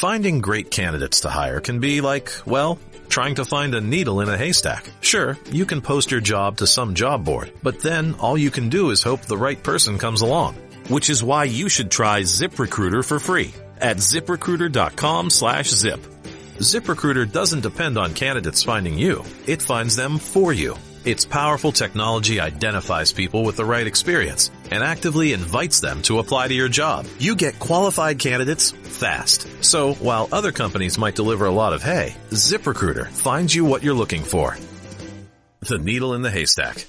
Finding great candidates to hire can be like, well, trying to find a needle in a haystack. Sure, you can post your job to some job board, but then all you can do is hope the right person comes along. Which is why you should try ZipRecruiter for free at ZipRecruiter.com/zip. ZipRecruiter doesn't depend on candidates finding you. It finds them for you. Its powerful technology identifies people with the right experience and actively invites them to apply to your job. You get qualified candidates fast. So while other companies might deliver a lot of hay, ZipRecruiter finds you what you're looking for. The needle in the haystack.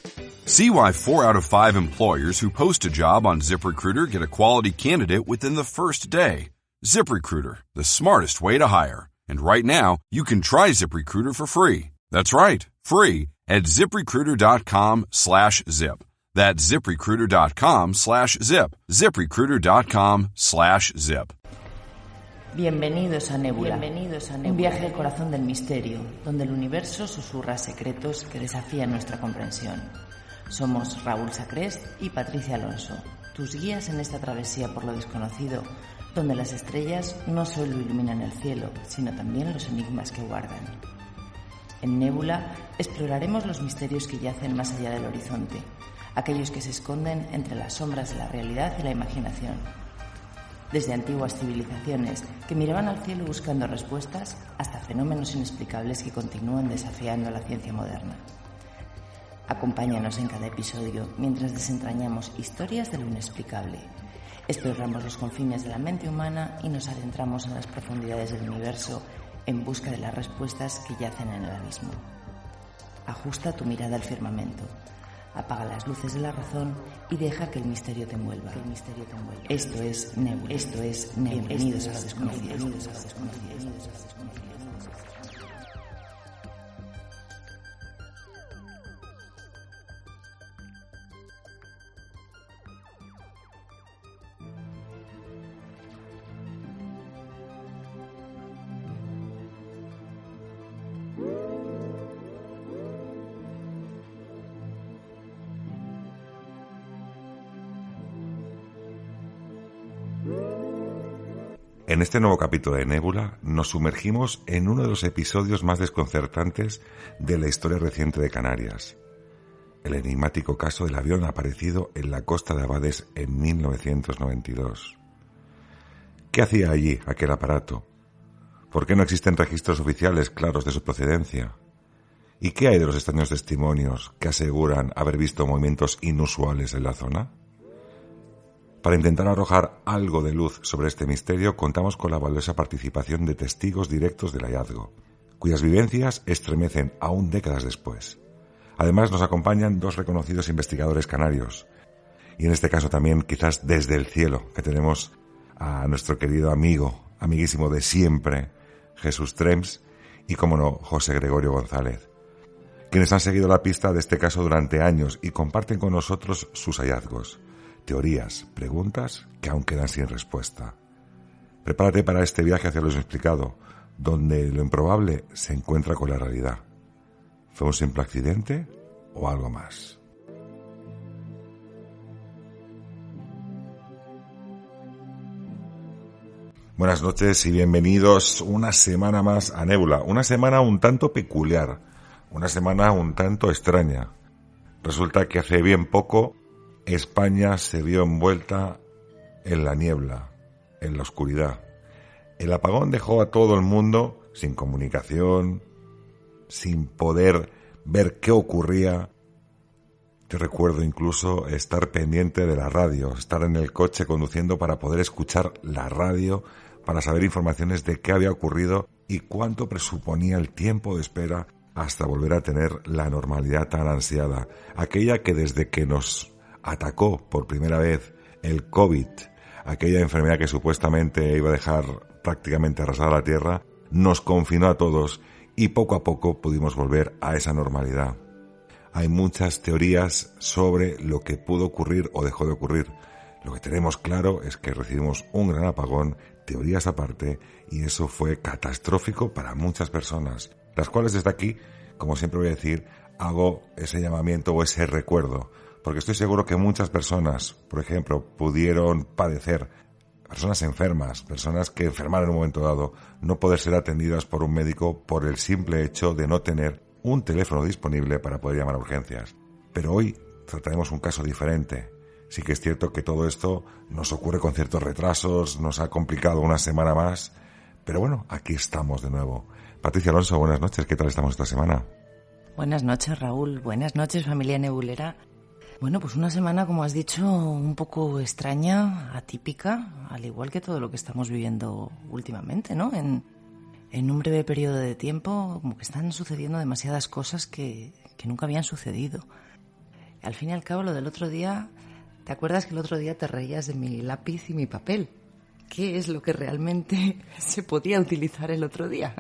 See why 4 out of 5 employers who post a job on ZipRecruiter get a quality candidate within the first day. ZipRecruiter, the smartest way to hire. And right now, you can try ZipRecruiter for free. That's right, free at ZipRecruiter.com/zip. That's ZipRecruiter.com/zip. ZipRecruiter.com/zip. Bienvenidos a Nebula, un viaje al corazón del misterio, donde el universo susurra secretos que desafían nuestra comprensión. Somos Raúl Sacrest y Patricia Alonso, tus guías en esta travesía por lo desconocido, donde las estrellas no solo iluminan el cielo, sino también los enigmas que guardan. En Nebula exploraremos los misterios que yacen más allá del horizonte, aquellos que se esconden entre las sombras de la realidad y la imaginación. Desde antiguas civilizaciones que miraban al cielo buscando respuestas hasta fenómenos inexplicables que continúan desafiando a la ciencia moderna. Acompáñanos en cada episodio mientras desentrañamos historias de lo inexplicable. Exploramos los confines de la mente humana y nos adentramos en las profundidades del universo en busca de las respuestas que yacen en el abismo. Ajusta tu mirada al firmamento, apaga las luces de la razón y deja que el misterio te envuelva. Esto es Nebula. Bienvenidos a lo desconocido. En este nuevo capítulo de Nebula nos sumergimos en uno de los episodios más desconcertantes de la historia reciente de Canarias. El enigmático caso del avión aparecido en la costa de Abades en 1992. ¿Qué hacía allí aquel aparato? ¿Por qué no existen registros oficiales claros de su procedencia? ¿Y qué hay de los extraños testimonios que aseguran haber visto movimientos inusuales en la zona? Para intentar arrojar algo de luz sobre este misterio, contamos con la valiosa participación de testigos directos del hallazgo, cuyas vivencias estremecen aún décadas después. Además, nos acompañan 2 reconocidos investigadores canarios, y en este caso también, quizás desde el cielo, que tenemos a nuestro querido amigo, amiguísimo de siempre, Jesús Trems, y, como no, José Gregorio González, quienes han seguido la pista de este caso durante años y comparten con nosotros sus hallazgos. Teorías, preguntas que aún quedan sin respuesta. Prepárate para este viaje hacia lo inexplicado, donde lo improbable se encuentra con la realidad. ¿Fue un simple accidente o algo más? Buenas noches y bienvenidos una semana más a Nebula. Una semana un tanto peculiar, una semana un tanto extraña. Resulta que hace bien poco España se vio envuelta en la niebla, en la oscuridad. El apagón dejó a todo el mundo sin comunicación, sin poder ver qué ocurría. Te recuerdo incluso estar pendiente de la radio, estar en el coche conduciendo para poder escuchar la radio, para saber informaciones de qué había ocurrido y cuánto presuponía el tiempo de espera hasta volver a tener la normalidad tan ansiada, aquella que desde que nos atacó por primera vez el COVID, aquella enfermedad que supuestamente iba a dejar prácticamente arrasada la tierra, nos confinó a todos y poco a poco pudimos volver a esa normalidad. Hay muchas teorías sobre lo que pudo ocurrir o dejó de ocurrir. Lo que tenemos claro es que recibimos un gran apagón, teorías aparte, y eso fue catastrófico para muchas personas, las cuales desde aquí, como siempre voy a decir, hago ese llamamiento o ese recuerdo, porque estoy seguro que muchas personas, por ejemplo, pudieron padecer personas enfermas, personas que enfermaron en un momento dado, no poder ser atendidas por un médico por el simple hecho de no tener un teléfono disponible para poder llamar a urgencias. Pero hoy trataremos un caso diferente. Sí que es cierto que todo esto nos ocurre con ciertos retrasos, nos ha complicado una semana más, pero bueno, aquí estamos de nuevo. Patricia Alonso, buenas noches, ¿qué tal estamos esta semana? Buenas noches, Raúl, buenas noches, familia nebulera. Bueno, pues una semana, como has dicho, un poco extraña, atípica, al igual que todo lo que estamos viviendo últimamente, ¿no? En un breve periodo de tiempo, como que están sucediendo demasiadas cosas que nunca habían sucedido. Al fin y al cabo, lo del otro día, ¿te acuerdas que el otro día te reías de mi lápiz y mi papel? ¿Qué es lo que realmente se podía utilizar el otro día?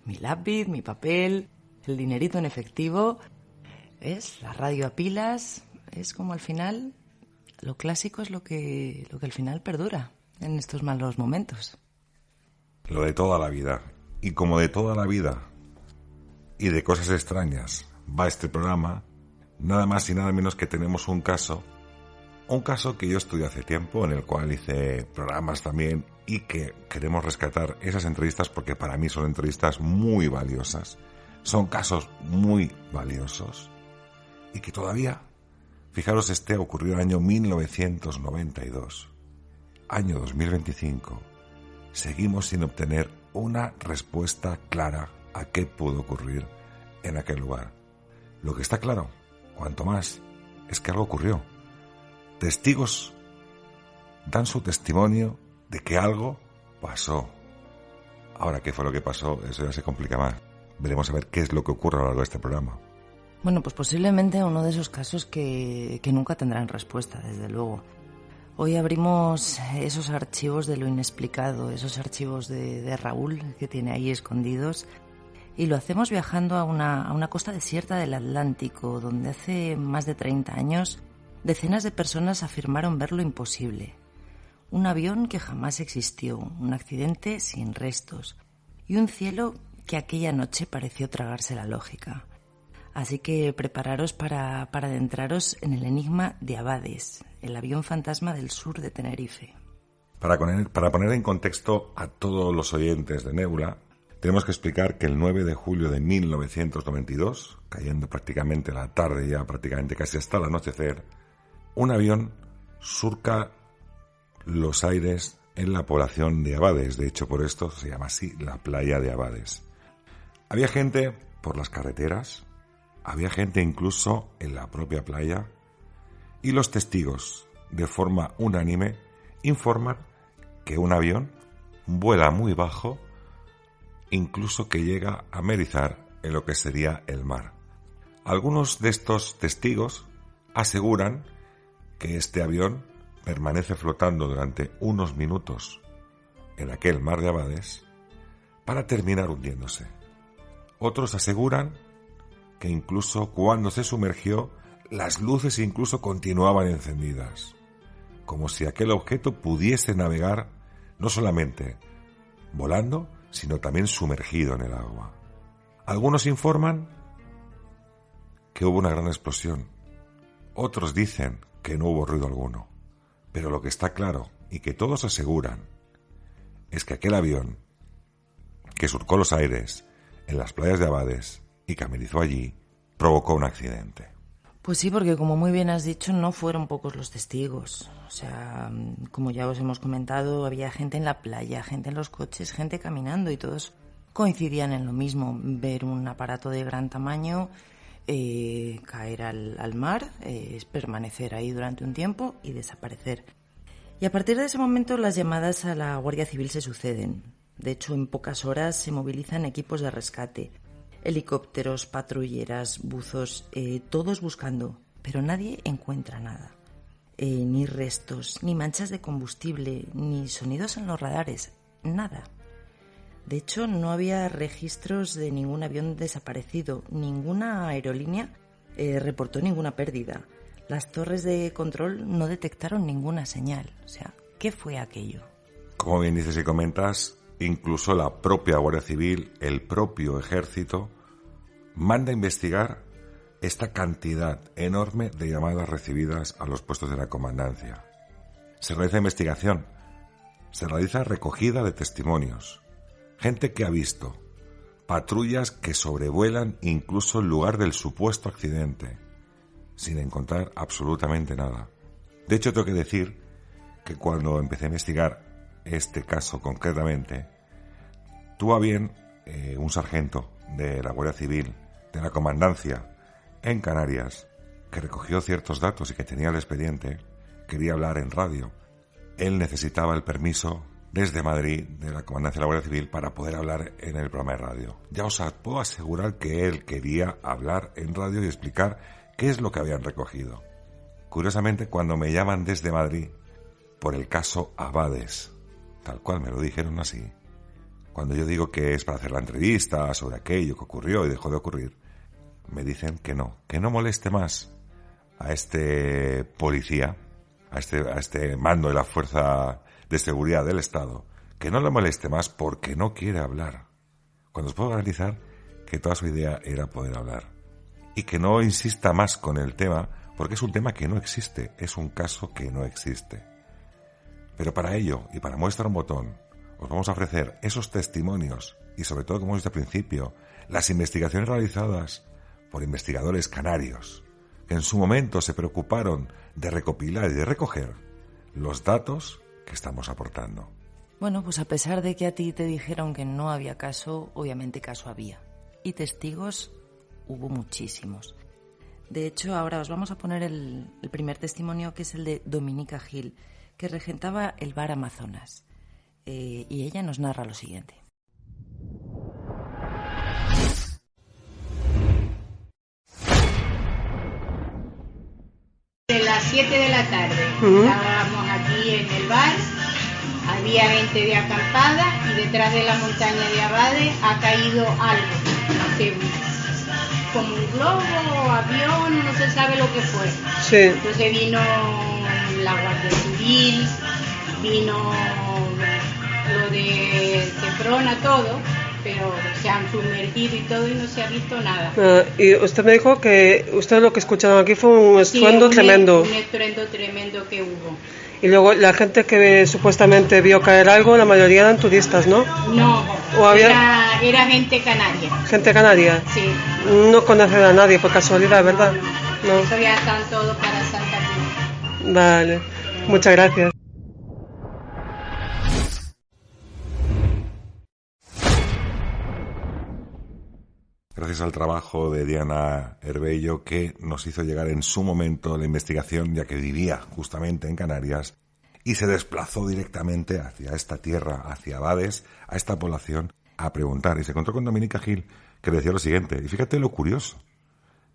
Mi lápiz, mi papel, el dinerito en efectivo, ¿ves? La radio a pilas. Es como al final, lo clásico es lo que al final perdura en estos malos momentos. Lo de toda la vida. Y como de toda la vida y de cosas extrañas va este programa, nada más y nada menos que tenemos un caso que yo estudié hace tiempo, en el cual hice programas también y que queremos rescatar esas entrevistas porque para mí son entrevistas muy valiosas. Son casos muy valiosos y que todavía... Fijaros, ocurrió en el año 1992, año 2025. Seguimos sin obtener una respuesta clara a qué pudo ocurrir en aquel lugar. Lo que está claro, cuanto más, es que algo ocurrió. Testigos dan su testimonio de que algo pasó. Ahora, ¿qué fue lo que pasó? Eso ya se complica más. Veremos a ver qué es lo que ocurre a lo largo de este programa. Bueno, pues posiblemente uno de esos casos que nunca tendrán respuesta, desde luego. Hoy abrimos esos archivos de lo inexplicado, esos archivos de Raúl que tiene ahí escondidos, y lo hacemos viajando a una costa desierta del Atlántico, donde hace más de 30 años decenas de personas afirmaron ver lo imposible. Un avión que jamás existió, un accidente sin restos, y un cielo que aquella noche pareció tragarse la lógica. Así que prepararos para adentraros en el enigma de Abades, el avión fantasma del sur de Tenerife. Para poner en contexto a todos los oyentes de Nebula, tenemos que explicar que el 9 de julio de 1992, cayendo prácticamente la tarde ya, prácticamente casi hasta el anochecer, un avión surca los aires en la población de Abades. De hecho, por esto se llama así, la playa de Abades. Había gente por las carreteras, había gente incluso en la propia playa, y los testigos, de forma unánime, informan que un avión vuela muy bajo, incluso que llega a merizar en lo que sería el mar. Algunos de estos testigos aseguran que este avión permanece flotando durante unos minutos en aquel mar de Abades para terminar hundiéndose. Otros aseguran que incluso cuando se sumergió, las luces incluso continuaban encendidas, como si aquel objeto pudiese navegar no solamente volando, sino también sumergido en el agua. Algunos informan que hubo una gran explosión, otros dicen que no hubo ruido alguno, pero lo que está claro y que todos aseguran es que aquel avión que surcó los aires en las playas de Abades y que amerizó allí, provocó un accidente. Pues sí, porque como muy bien has dicho, no fueron pocos los testigos. O sea, como ya os hemos comentado, había gente en la playa, gente en los coches, gente caminando, y todos coincidían en lo mismo: ver un aparato de gran tamaño caer al mar, permanecer ahí durante un tiempo y desaparecer. Y a partir de ese momento las llamadas a la Guardia Civil se suceden. De hecho, en pocas horas se movilizan equipos de rescate, helicópteros, patrulleras, buzos, todos buscando, pero nadie encuentra nada. Ni restos, ni manchas de combustible, ni sonidos en los radares, nada. De hecho, no había registros de ningún avión desaparecido, ninguna aerolínea reportó ninguna pérdida. Las torres de control no detectaron ninguna señal. O sea, ¿qué fue aquello? Como bien dices y comentas, incluso la propia Guardia Civil, el propio Ejército, manda a investigar esta cantidad enorme de llamadas recibidas a los puestos de la comandancia. Se realiza investigación, se realiza recogida de testimonios. Gente que ha visto, patrullas que sobrevuelan incluso el lugar del supuesto accidente, sin encontrar absolutamente nada. De hecho, tengo que decir que cuando empecé a investigar este caso concretamente, tuvo a bien un sargento de la Guardia Civil, de la Comandancia, en Canarias, que recogió ciertos datos y que tenía el expediente, quería hablar en radio. Él necesitaba el permiso desde Madrid de la Comandancia de la Guardia Civil para poder hablar en el programa de radio. Ya os puedo asegurar que él quería hablar en radio y explicar qué es lo que habían recogido. Curiosamente, cuando me llaman desde Madrid por el caso Abades, tal cual me lo dijeron así, cuando yo digo que es para hacer la entrevista sobre aquello que ocurrió y dejó de ocurrir, me dicen que no moleste más a este policía, a este mando de la Fuerza de Seguridad del Estado, que no le moleste más porque no quiere hablar. Cuando os puedo garantizar que toda su idea era poder hablar. Y que no insista más con el tema, porque es un tema que no existe, es un caso que no existe. Pero para ello, y para muestra un botón, os vamos a ofrecer esos testimonios y sobre todo, como hemos dicho al principio, las investigaciones realizadas por investigadores canarios, que en su momento se preocuparon de recopilar y de recoger los datos que estamos aportando. Bueno, pues a pesar de que a ti te dijeron que no había caso, obviamente caso había. Y testigos hubo muchísimos. De hecho, ahora os vamos a poner el primer testimonio, que es el de Dominica Gil, que regentaba el bar Amazonas. Y ella nos narra lo siguiente. De las 7 de la tarde estábamos aquí en el bar, había gente de acampada y detrás de la montaña de Abades ha caído algo, no sé, como un globo, avión, no se sabe lo que fue. Sí. Entonces vino la Guardia Civil, vino lo de Seprona, todo, pero se han sumergido y todo y no se ha visto nada. Y usted me dijo que usted lo que escucharon aquí fue un estruendo tremendo. Un estruendo tremendo que hubo. Y luego la gente que supuestamente vio caer algo, la mayoría eran turistas, ¿no? No, ¿O había... era gente canaria. ¿Gente canaria? Sí. No conocen a nadie por casualidad, ¿verdad? No. Eso ya están todos para Santa Cruz. Vale, muchas gracias. Gracias al trabajo de Diana Herbello, que nos hizo llegar en su momento la investigación, ya que vivía justamente en Canarias y se desplazó directamente hacia esta tierra, hacia Abades, a esta población, a preguntar. Y se encontró con Dominica Gil, que le decía lo siguiente, y fíjate lo curioso,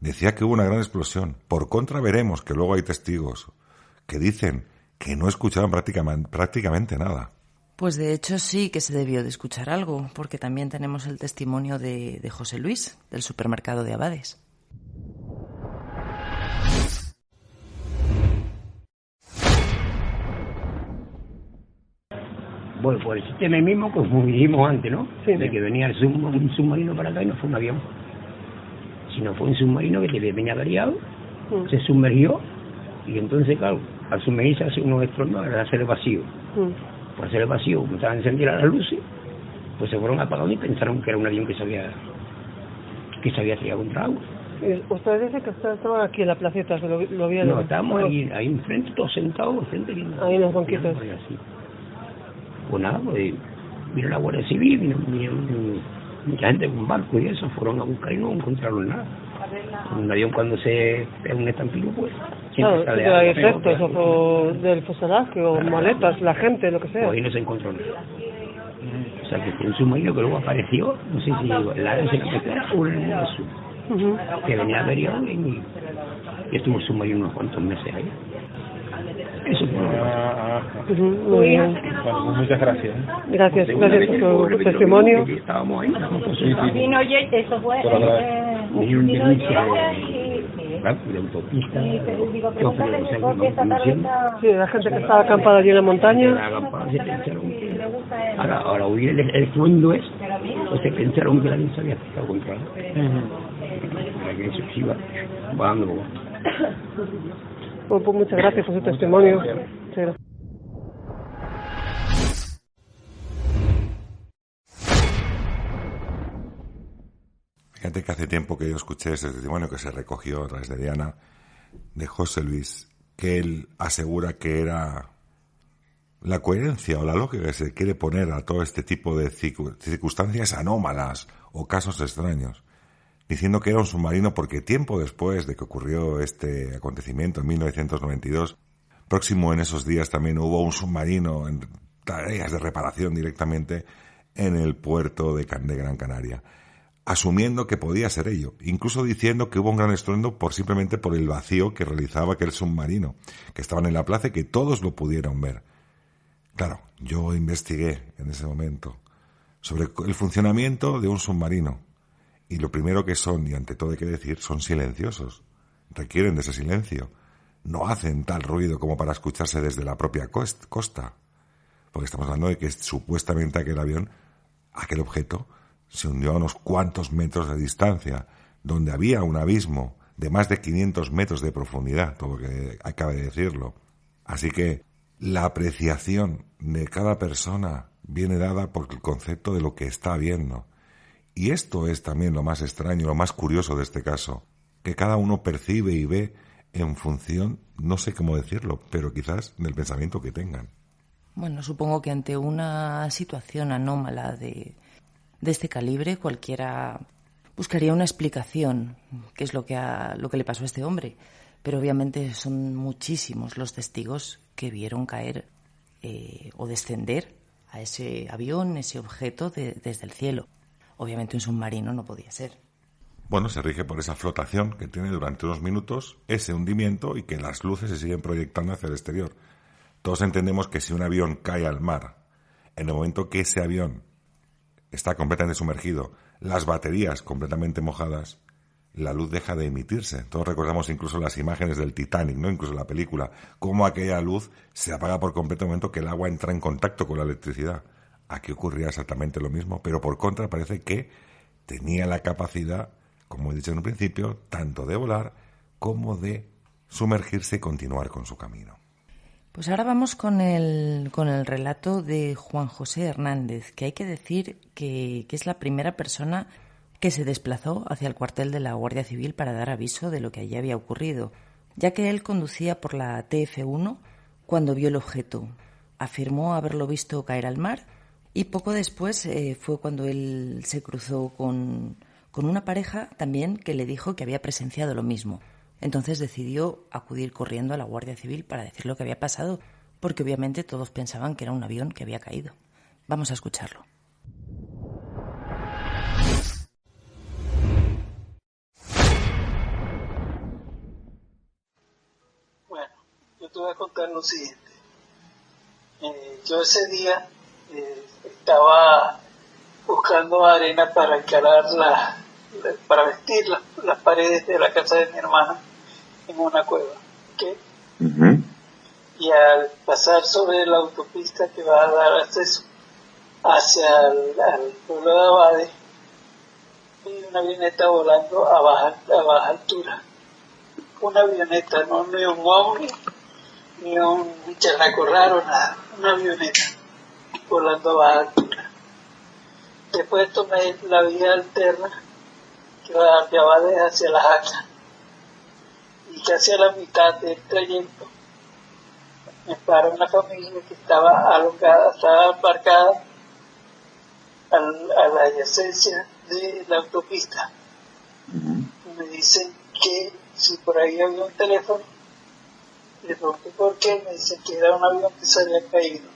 decía que hubo una gran explosión. Por contra veremos que luego hay testigos que dicen que no escucharon prácticamente nada. Pues de hecho sí que se debió de escuchar algo, porque también tenemos el testimonio de José Luis, del supermercado de Abades. Bueno, pues el sistema mismo, como dijimos antes, ¿no? Sí. De que venía un submarino para acá y no fue un avión. Sino fue un submarino que venía averiado, se sumergió y entonces, claro, al sumergirse hace unos estrondos, al hacer el vacío. Por hacer el vacío, como estaban encendidas las luces, pues se fueron apagando y pensaron que era un avión que se había estrellado contra agua. Ustedes dicen que ustedes estaban aquí en la placeta, que lo vieron. No, estábamos ahí enfrente, todos sentados, frente ahí en los banquitos. Pues nada, pues vino la Guardia Civil, vino mucha gente con barco y eso, fueron a buscar y no encontraron nada. Un avión cuando se pega un estampillo, pues... Claro, hay efectos o del fuselaje o maletas, la gente, lo que sea. Pues ahí no se encontró nada. O sea, que fue un submarino que luego apareció, no sé si el área se capetera o en el sur, que venía averiado y estuvo el submarino unos cuantos meses ahí. Eso fue lo que pasó. Muy bien. Bueno, pues muchas gracias. Gracias por tu testimonio. Estábamos ahí, Vino, oye, eso fue... Vinieron denuncias de autopista, Sí, la gente que estaba acampada allí en la montaña. Ahora oír el estruendo es, pues se pensaron que la avión se había afectado contra él. Para que eso se iba bajando. Pues muchas gracias por su testimonio. Sí. Fíjate que hace tiempo que yo escuché ese testimonio que se recogió a través de Diana, de José Luis, que él asegura que era la coherencia o la lógica que se quiere poner a todo este tipo de circunstancias anómalas o casos extraños, diciendo que era un submarino porque tiempo después de que ocurrió este acontecimiento en 1992, próximo en esos días también hubo un submarino en tareas de reparación directamente en el puerto de Gran Canaria, asumiendo que podía ser ello, incluso diciendo que hubo un gran estruendo simplemente por el vacío que realizaba aquel submarino, que estaban en la plaza y que todos lo pudieron ver. Claro, yo investigué en ese momento sobre el funcionamiento de un submarino, y lo primero que son, y ante todo hay que decir, son silenciosos, requieren de ese silencio, no hacen tal ruido como para escucharse desde la propia costa, porque estamos hablando de que supuestamente aquel objeto, se hundió a unos cuantos metros de distancia, donde había un abismo de más de 500 metros de profundidad, todo lo que acaba de decirlo. Así que la apreciación de cada persona viene dada por el concepto de lo que está viendo. Y esto es también lo más extraño, lo más curioso de este caso, que cada uno percibe y ve en función, no sé cómo decirlo, pero quizás del pensamiento que tengan. Bueno, supongo que ante una situación anómala de este calibre, cualquiera buscaría una explicación, qué es lo que le pasó a este hombre. Pero obviamente son muchísimos los testigos que vieron caer o descender a ese avión, ese objeto desde el cielo. Obviamente un submarino no podía ser. Bueno, se rige por esa flotación que tiene durante unos minutos, ese hundimiento y que las luces se siguen proyectando hacia el exterior. Todos entendemos que si un avión cae al mar, en el momento que ese avión está completamente sumergido, las baterías completamente mojadas, la luz deja de emitirse. Todos recordamos incluso las imágenes del Titanic, ¿no? Incluso la película, cómo aquella luz se apaga por completo en el momento que el agua entra en contacto con la electricidad. Aquí ocurría exactamente lo mismo, pero por contra parece que tenía la capacidad, como he dicho en un principio, tanto de volar como de sumergirse y continuar con su camino. Pues ahora vamos con el relato de Juan José Hernández, que hay que decir que es la primera persona que se desplazó hacia el cuartel de la Guardia Civil para dar aviso de lo que allí había ocurrido, ya que él conducía por la TF1 cuando vio el objeto. Afirmó haberlo visto caer al mar y poco después fue cuando él se cruzó con una pareja también que le dijo que había presenciado lo mismo. Entonces decidió acudir corriendo a la Guardia Civil para decir lo que había pasado, porque obviamente todos pensaban que era un avión que había caído. Vamos a escucharlo. Bueno, yo te voy a contar lo siguiente. Yo ese día estaba buscando arena para encarar para vestir las paredes de la casa de mi hermana en una cueva, ¿okay? Uh-huh. Y al pasar sobre la autopista que va a dar acceso hacia el pueblo de Abade, vi una avioneta volando a baja altura. Una avioneta, no ni un ovni, ni un charraco raro, nada. Una avioneta volando a baja altura. Después tomé la vía alterna que va de Abade hacia La Jaca. Y casi a la mitad del trayecto me para una familia que estaba aparcada a la adyacencia de la autopista. Uh-huh. Me dicen que si por ahí había un teléfono, le pregunté por qué, me dicen que era un avión que se había caído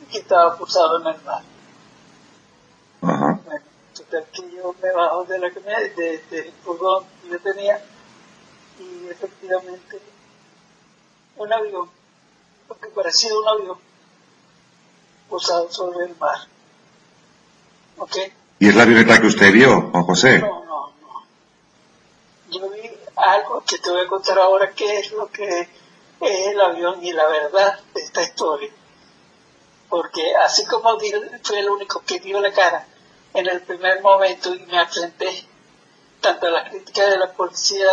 y que estaba posado en el mar. Uh-huh. Bueno, total que yo me bajo de la camioneta, del furgón que yo tenía, y efectivamente un avión, lo que parecía un avión posado sobre el mar. ¿Ok? ¿Y es la avioneta que usted vio, Juan José? No. Yo vi algo que te voy a contar ahora, qué es lo que es el avión y la verdad de esta historia. Porque así como fue el único que dio la cara en el primer momento y me enfrenté tanto a las críticas de la policía,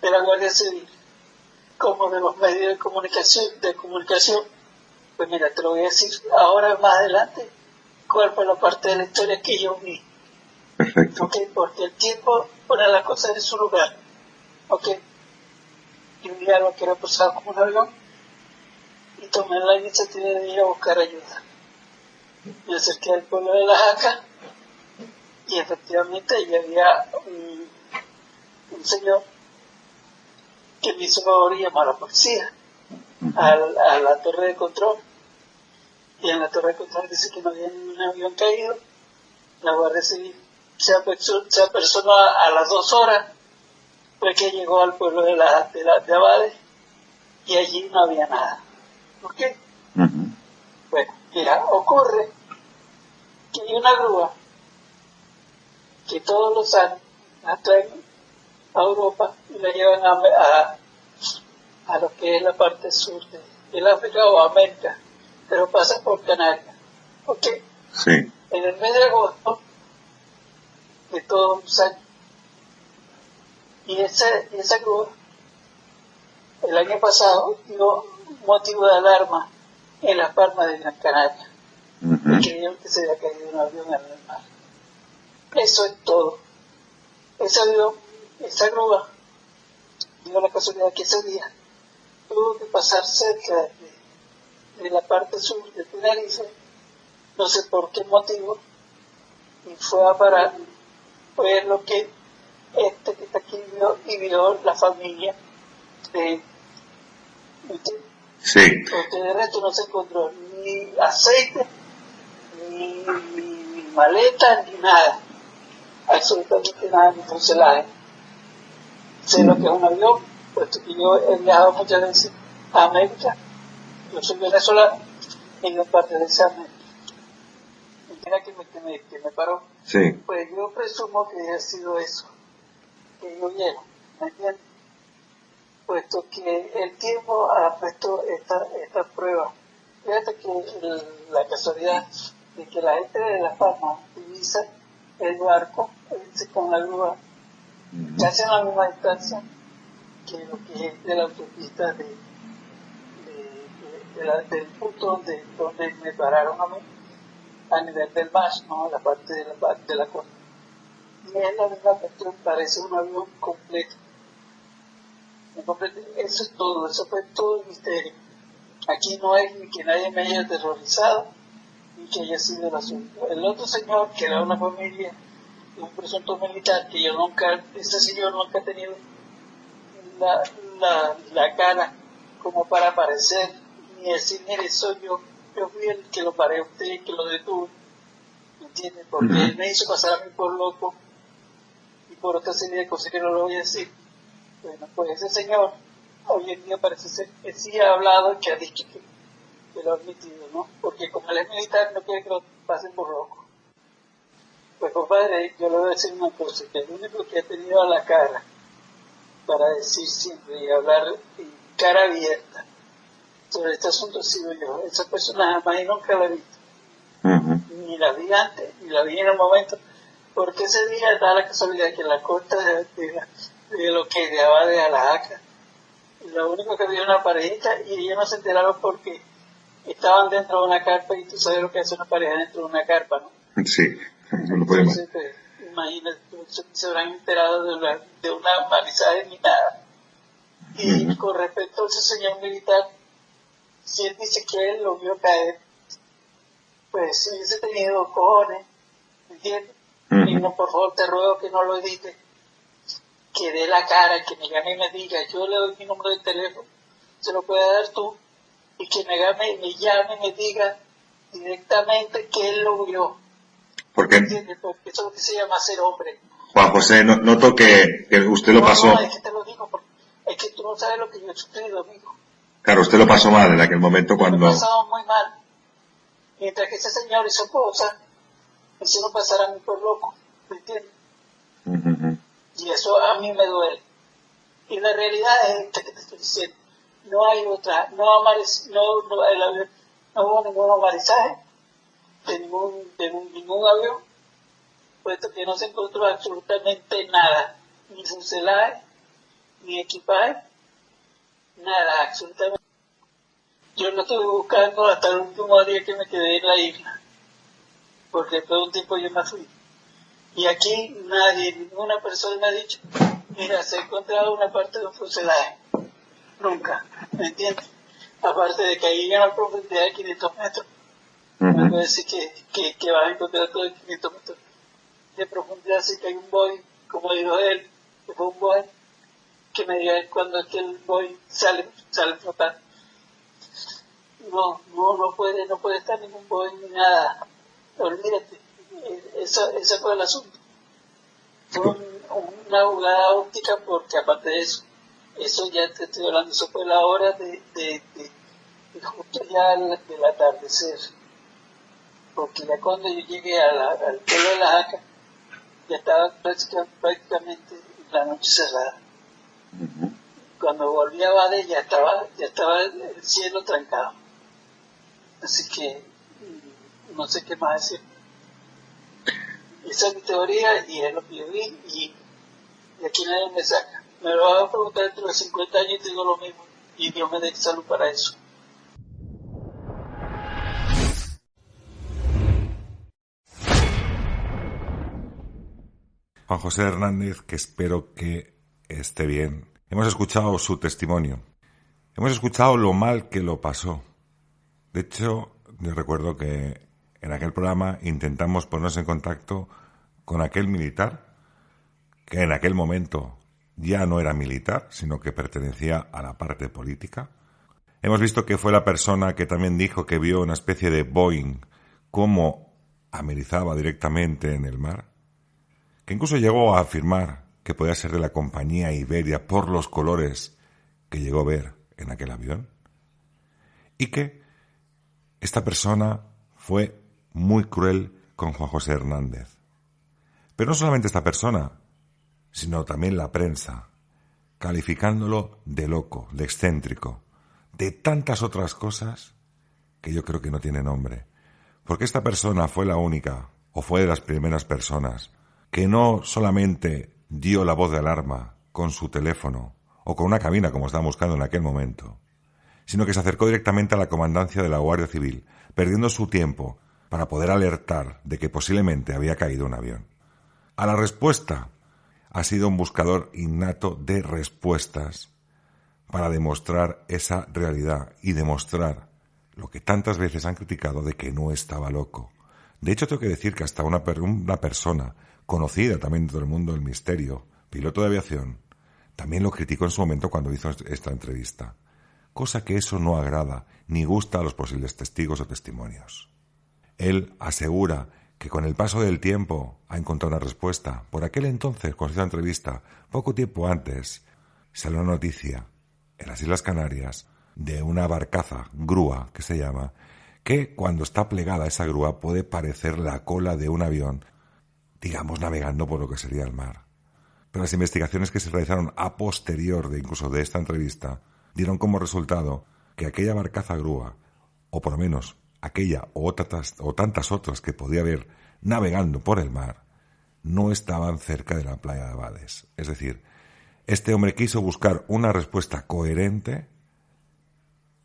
de la Guardia Civil, como de los medios de comunicación, pues mira, te lo voy a decir ahora más adelante cuál fue la parte de la historia que yo vi. Perfecto. ¿Ok? Porque el tiempo pone las cosas en su lugar. ¿Ok? Y un día lo quiero pasar como un avión y tomé la iniciativa de ir a buscar ayuda. Me acerqué al pueblo de La Jaca y efectivamente allí había un señor que me hizo favor y llamó a la policía a la torre de control. Y en la torre de control dice que no había ningún avión caído. La Guardia Civil se apersonó a las 2 horas, fue que llegó al pueblo de Abade y allí no había nada. ¿Por qué? Bueno, mira, ocurre que hay una grúa que todos los años la traen a Europa y la llevan a lo que es la parte sur del África o América, pero pasa por Canarias. ¿Ok? Sí. En el mes de agosto de todos los años. Y esa grúa, el año pasado, dio motivo de alarma en Las Palmas de Gran Canaria. Y creyeron que se había caído un avión en el mar. Eso es todo. Esa grúa, dio la casualidad que ese día tuvo que pasar cerca de la parte sur de Tenerife, no sé por qué motivo, y fue a parar. Fue lo que que está aquí vio la familia de sí. Porque de resto no se encontró ni aceite, ni maleta, ni nada, absolutamente nada, ni fuselaje. Sé lo que es un avión, puesto que yo he viajado muchas veces a América. Yo soy venezolano y he ido parte de esa América. Mira que me paró. Sí. Pues yo presumo que haya sido eso, que yo llego, ¿me entiendes? Puesto que el tiempo ha puesto esta prueba. Fíjate que la casualidad de que la gente de Las Palmas utiliza el barco con la grúa casi a la misma distancia que lo que es de la autopista del punto donde me pararon a mí, a nivel del mar, ¿no? La parte de la costa. Y es la misma cuestión, parece un avión completo. Eso es todo, eso fue todo el misterio. Aquí no es ni que nadie me haya aterrorizado, ni que haya sido el asunto. El otro señor, que era una familia, un presunto militar, que ese señor nunca ha tenido la cara como para aparecer, ni decir, mire, soy yo fui el que lo paré a usted, que lo detuve, ¿me entiende? Porque él me hizo pasar a mí por loco, y por otra serie de cosas que no lo voy a decir. Bueno, pues ese señor hoy en día parece ser que sí ha hablado y que ha dicho que lo ha admitido, ¿no? Porque como él es militar, no quiere que lo pasen por loco. Pues compadre, yo le voy a decir una cosa, que el único que ha tenido a la cara para decir siempre y hablar cara abierta sobre este asunto ha sido yo. Esa persona jamás y nunca la he visto. Ni la vi antes, ni la vi en el momento, porque ese día da la casualidad que en la costa de lo que de Abade a La Jaca, lo único que había una parejita y ellos no se enteraron porque estaban dentro de una carpa y tú sabes lo que hace una pareja dentro de una carpa, ¿no? Sí, no lo podemos. Entonces, pues, imagínate, se habrán enterado de una marizaje ni nada. Y con respecto a ese señor militar, si él dice que él lo vio caer, pues si hubiese tenido cojones, ¿me entiendes? Y no, por favor, te ruego que no lo edite, que dé la cara, que me llame y me diga, yo le doy mi número de teléfono, se lo puede dar tú, y que me llame y me diga directamente que él lo vio. ¿Por qué? ¿Entiendes? Porque eso es lo que se llama ser hombre. Juan José, noto que usted lo pasó. No, es que te lo digo, porque es que tú no sabes lo que yo he sufrido, amigo. Claro, usted lo pasó mal en aquel momento cuando... Lo he pasado muy mal. Mientras que ese señor y su esposa me hicieron pasar a mí por loco, ¿me entiendes? Y eso a mí me duele. Y la realidad es esta que te estoy diciendo. No hay otra, no hubo ningún amarizaje de ningún avión, puesto que no se encontró absolutamente nada, ni fuselaje, ni equipaje, nada, absolutamente. Yo lo estuve buscando hasta el último día que me quedé en la isla, porque todo un tiempo yo me fui. Y aquí nadie, ninguna persona me ha dicho, mira, se ha encontrado una parte de un fuselaje. Nunca, ¿me entiendes? Aparte de que ahí hay una profundidad de 500 metros. Me parece que vas a encontrar todo en 500 metros de profundidad, así que hay un Boeing, como dijo él, que fue un Boeing, que me diga cuando es que el Boeing sale flotando. No puede estar ningún Boeing ni nada. Olvídate, ese fue el asunto. Fue una jugada óptica, porque aparte de eso ya te estoy hablando, eso fue la hora de justo ya del atardecer. Porque ya cuando yo llegué al pueblo de La Jaca, ya estaba prácticamente la noche cerrada. Cuando volví a Abade ya estaba el cielo trancado. Así que no sé qué más decir. Esa es mi teoría y es lo que yo vi, y aquí nadie me saca. Me lo van a preguntar dentro de 50 años y digo lo mismo, y Dios me dé salud para eso. Juan José Hernández, que espero que esté bien. Hemos escuchado su testimonio. Hemos escuchado lo mal que lo pasó. De hecho, yo recuerdo que en aquel programa intentamos ponernos en contacto con aquel militar, que en aquel momento ya no era militar, sino que pertenecía a la parte política. Hemos visto que fue la persona que también dijo que vio una especie de Boeing cómo amerizaba directamente en el mar, que incluso llegó a afirmar que podía ser de la compañía Iberia por los colores que llegó a ver en aquel avión, y que esta persona fue muy cruel con Juan José Hernández. Pero no solamente esta persona, sino también la prensa, calificándolo de loco, de excéntrico, de tantas otras cosas que yo creo que no tiene nombre. Porque esta persona fue la única, o fue de las primeras personas, que no solamente dio la voz de alarma con su teléfono o con una cabina como estaban buscando en aquel momento, sino que se acercó directamente a la comandancia de la Guardia Civil, perdiendo su tiempo para poder alertar de que posiblemente había caído un avión. A la respuesta ha sido un buscador innato de respuestas para demostrar esa realidad y demostrar lo que tantas veces han criticado de que no estaba loco. De hecho, tengo que decir que hasta una persona conocida también dentro del mundo del misterio, piloto de aviación, también lo criticó en su momento cuando hizo esta entrevista. Cosa que eso no agrada ni gusta a los posibles testigos o testimonios. Él asegura que con el paso del tiempo ha encontrado una respuesta. Por aquel entonces, cuando hizo la entrevista, poco tiempo antes, salió una noticia en las Islas Canarias de una barcaza, grúa que se llama, que cuando está plegada esa grúa puede parecer la cola de un avión, digamos, navegando por lo que sería el mar. Pero las investigaciones que se realizaron a posterior de incluso de esta entrevista dieron como resultado que aquella barcaza grúa, o por lo menos aquella o tantas otras que podía haber navegando por el mar, no estaban cerca de la playa de Abades. Es decir, este hombre quiso buscar una respuesta coherente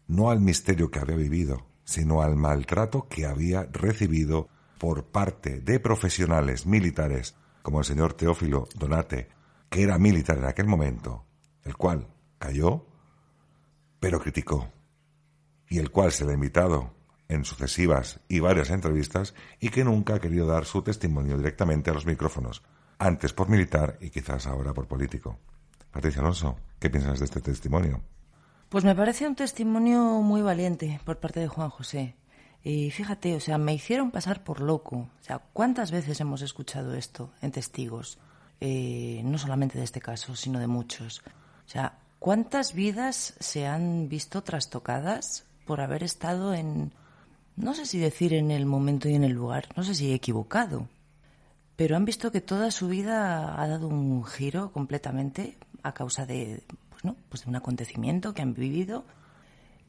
no al misterio que había vivido, sino al maltrato que había recibido por parte de profesionales militares, como el señor Teófilo Donate, que era militar en aquel momento, el cual cayó, pero criticó, y el cual se le ha invitado en sucesivas y varias entrevistas, y que nunca ha querido dar su testimonio directamente a los micrófonos, antes por militar y quizás ahora por político. Patricia Alonso, ¿qué piensas de este testimonio? Pues me parece un testimonio muy valiente por parte de Juan José. Y fíjate, o sea, me hicieron pasar por loco. O sea, ¿cuántas veces hemos escuchado esto en testigos? No solamente de este caso, sino de muchos. O sea, ¿cuántas vidas se han visto trastocadas por haber estado en, no sé si decir en el momento y en el lugar, no sé si he equivocado, pero han visto que toda su vida ha dado un giro completamente a causa de, pues de un acontecimiento que han vivido,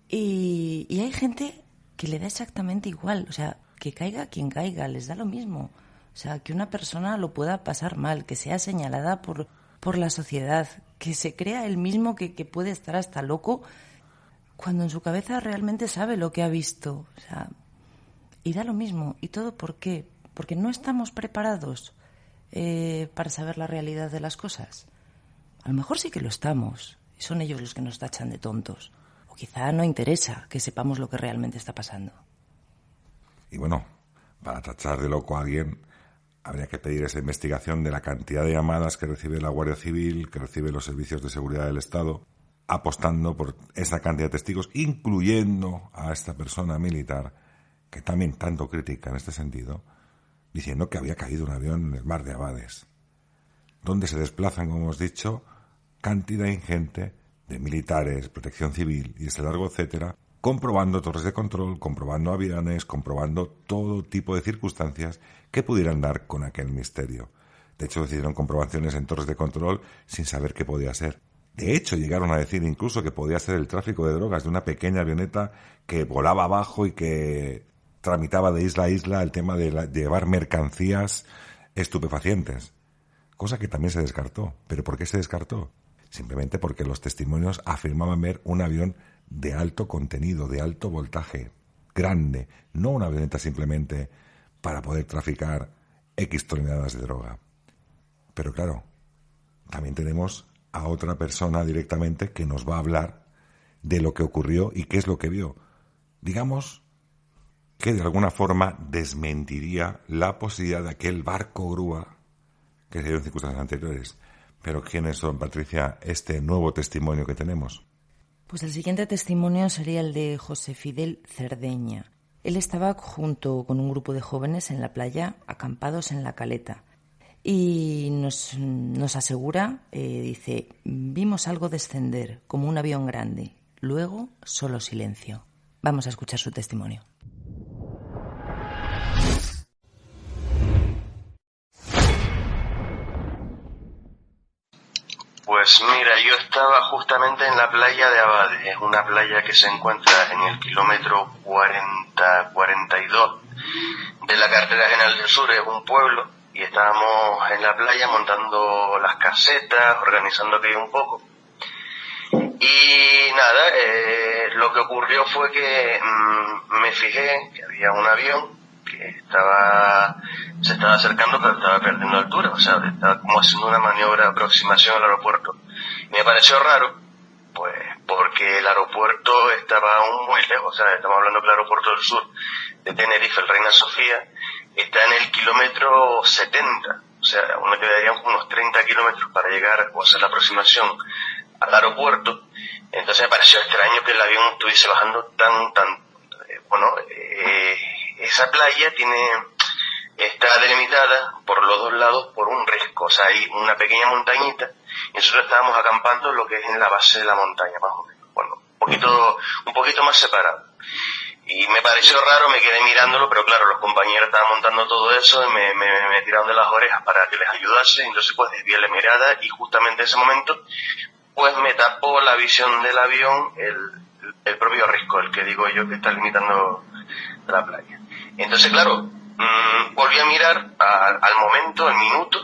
y hay gente que le da exactamente igual, o sea, que caiga quien caiga, les da lo mismo. O sea, que una persona lo pueda pasar mal, que sea señalada por la sociedad, que se crea él mismo que puede estar hasta loco, cuando en su cabeza realmente sabe lo que ha visto. O sea, y da lo mismo. ¿Y todo por qué? Porque no estamos preparados. para saber la realidad de las cosas? A lo mejor sí que lo estamos, y son ellos los que nos tachan de tontos. O quizá no interesa que sepamos lo que realmente está pasando. Y bueno, para tachar de loco a alguien, habría que pedir esa investigación de la cantidad de llamadas que recibe la Guardia Civil, que recibe los servicios de seguridad del Estado, apostando por esa cantidad de testigos, incluyendo a esta persona militar, que también tanto critica en este sentido, diciendo que había caído un avión en el mar de Abades, donde se desplazan, como hemos dicho, cantidad ingente de militares, protección civil y ese largo etcétera, comprobando torres de control, comprobando aviones, comprobando todo tipo de circunstancias que pudieran dar con aquel misterio. De hecho, hicieron comprobaciones en torres de control sin saber qué podía ser. De hecho, llegaron a decir incluso que podía ser el tráfico de drogas de una pequeña avioneta que volaba abajo y que tramitaba de isla a isla el tema de llevar mercancías estupefacientes. Cosa que también se descartó. ¿Pero por qué se descartó? Simplemente porque los testimonios afirmaban ver un avión de alto contenido, de alto voltaje, grande, no una avioneta simplemente para poder traficar X toneladas de droga. Pero claro, también tenemos a otra persona directamente que nos va a hablar de lo que ocurrió y qué es lo que vio. Digamos que de alguna forma desmentiría la posibilidad de aquel barco grúa que se dio en circunstancias anteriores. Pero ¿quiénes son, Patricia, este nuevo testimonio que tenemos? Pues el siguiente testimonio sería el de José Fidel Cerdeña. Él estaba junto con un grupo de jóvenes en la playa, acampados en la caleta. Y nos asegura, dice, vimos algo descender, como un avión grande. Luego, solo silencio. Vamos a escuchar su testimonio. Pues mira, yo estaba justamente en la playa de Abades, es una playa que se encuentra en el kilómetro 40-42 de la carretera General del Sur, es un pueblo, y estábamos en la playa montando las casetas, organizando aquello un poco. Y nada, lo que ocurrió fue que me fijé que había un avión que se estaba acercando, pero estaba perdiendo altura, o sea, estaba como haciendo una maniobra de aproximación al aeropuerto. Me pareció raro, pues, porque el aeropuerto estaba aún muy lejos, o sea, estamos hablando que el aeropuerto del sur de Tenerife, el Reina Sofía, está en el kilómetro 70, o sea, aún me quedarían unos 30 kilómetros para llegar o hacer la aproximación al aeropuerto. Entonces me pareció extraño que el avión estuviese bajando esa playa está delimitada por los dos lados por un risco, o sea, hay una pequeña montañita, y nosotros estábamos acampando lo que es en la base de la montaña, más o menos, bueno, un poquito más separado. Y me pareció raro, me quedé mirándolo, pero claro, los compañeros estaban montando todo eso y me tiraron de las orejas para que les ayudase, entonces pues desvié la mirada y justamente en ese momento pues me tapó la visión del avión el propio risco, el que digo yo que está limitando la playa. Entonces claro, volví a mirar al momento, al minuto,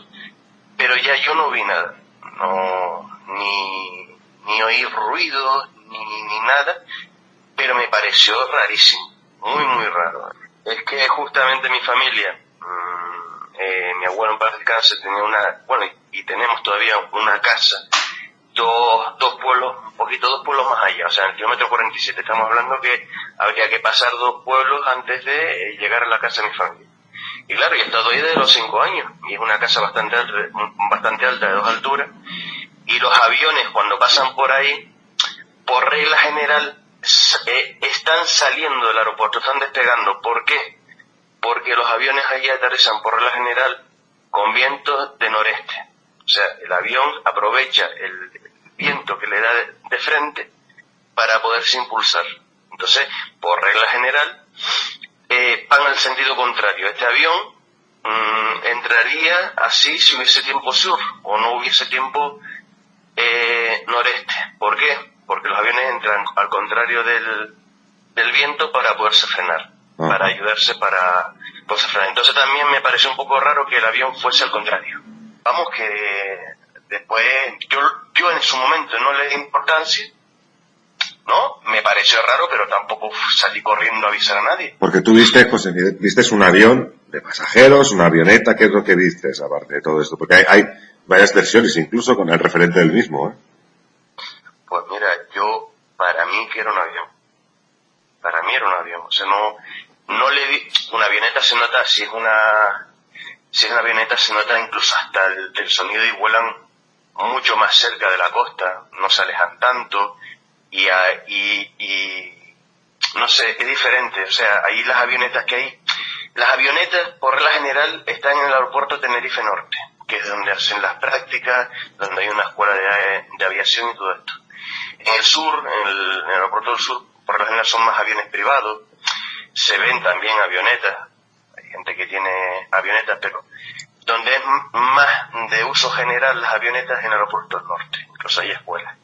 pero ya yo no vi nada, ni oí ruido, ni nada, pero me pareció rarísimo, muy muy raro. Es que justamente mi familia, mi abuelo en paz descanse tenía y tenemos todavía una casa, dos pueblos más allá, o sea, en el kilómetro 47, estamos hablando que habría que pasar 2 pueblos antes de llegar a la casa de mi familia. Y claro, yo he estado ahí desde los 5 años, y es una casa bastante alta, de 2 alturas, y los aviones cuando pasan por ahí, por regla general, están saliendo del aeropuerto, están despegando. ¿Por qué? Porque los aviones allí aterrizan por regla general con vientos de noreste. O sea, el avión aprovecha el viento que le da de frente para poderse impulsar. Entonces, por regla general, van al sentido contrario. Este avión entraría así si hubiese tiempo sur o no hubiese tiempo noreste. ¿Por qué? Porque los aviones entran al contrario del viento para poderse frenar, para ayudarse para poderse frenar. Entonces también me pareció un poco raro que el avión fuese al contrario. Vamos, que después yo en su momento no le di importancia, ¿no? Me pareció raro, pero tampoco salí corriendo a avisar a nadie. Porque tú viste, José, viste un avión de pasajeros, una avioneta? ¿Qué es lo que viste aparte de todo esto? Porque hay varias versiones, incluso con el referente del mismo, ¿eh? Pues mira, para mí que era un avión. Para mí era un avión. O sea, no le vi, una avioneta se nota, si es una avioneta se nota incluso hasta el sonido, y vuelan mucho más cerca de la costa, no se alejan tanto, y no sé, es diferente. O sea, ahí las avionetas por regla general están en el aeropuerto Tenerife Norte, que es donde hacen las prácticas, donde hay una escuela de aviación y todo esto. En el sur, en el aeropuerto del sur, por lo general son más aviones privados, se ven también avionetas, hay gente que tiene avionetas, pero donde es más de uso general las avionetas en el aeropuerto del norte, incluso hay escuelas.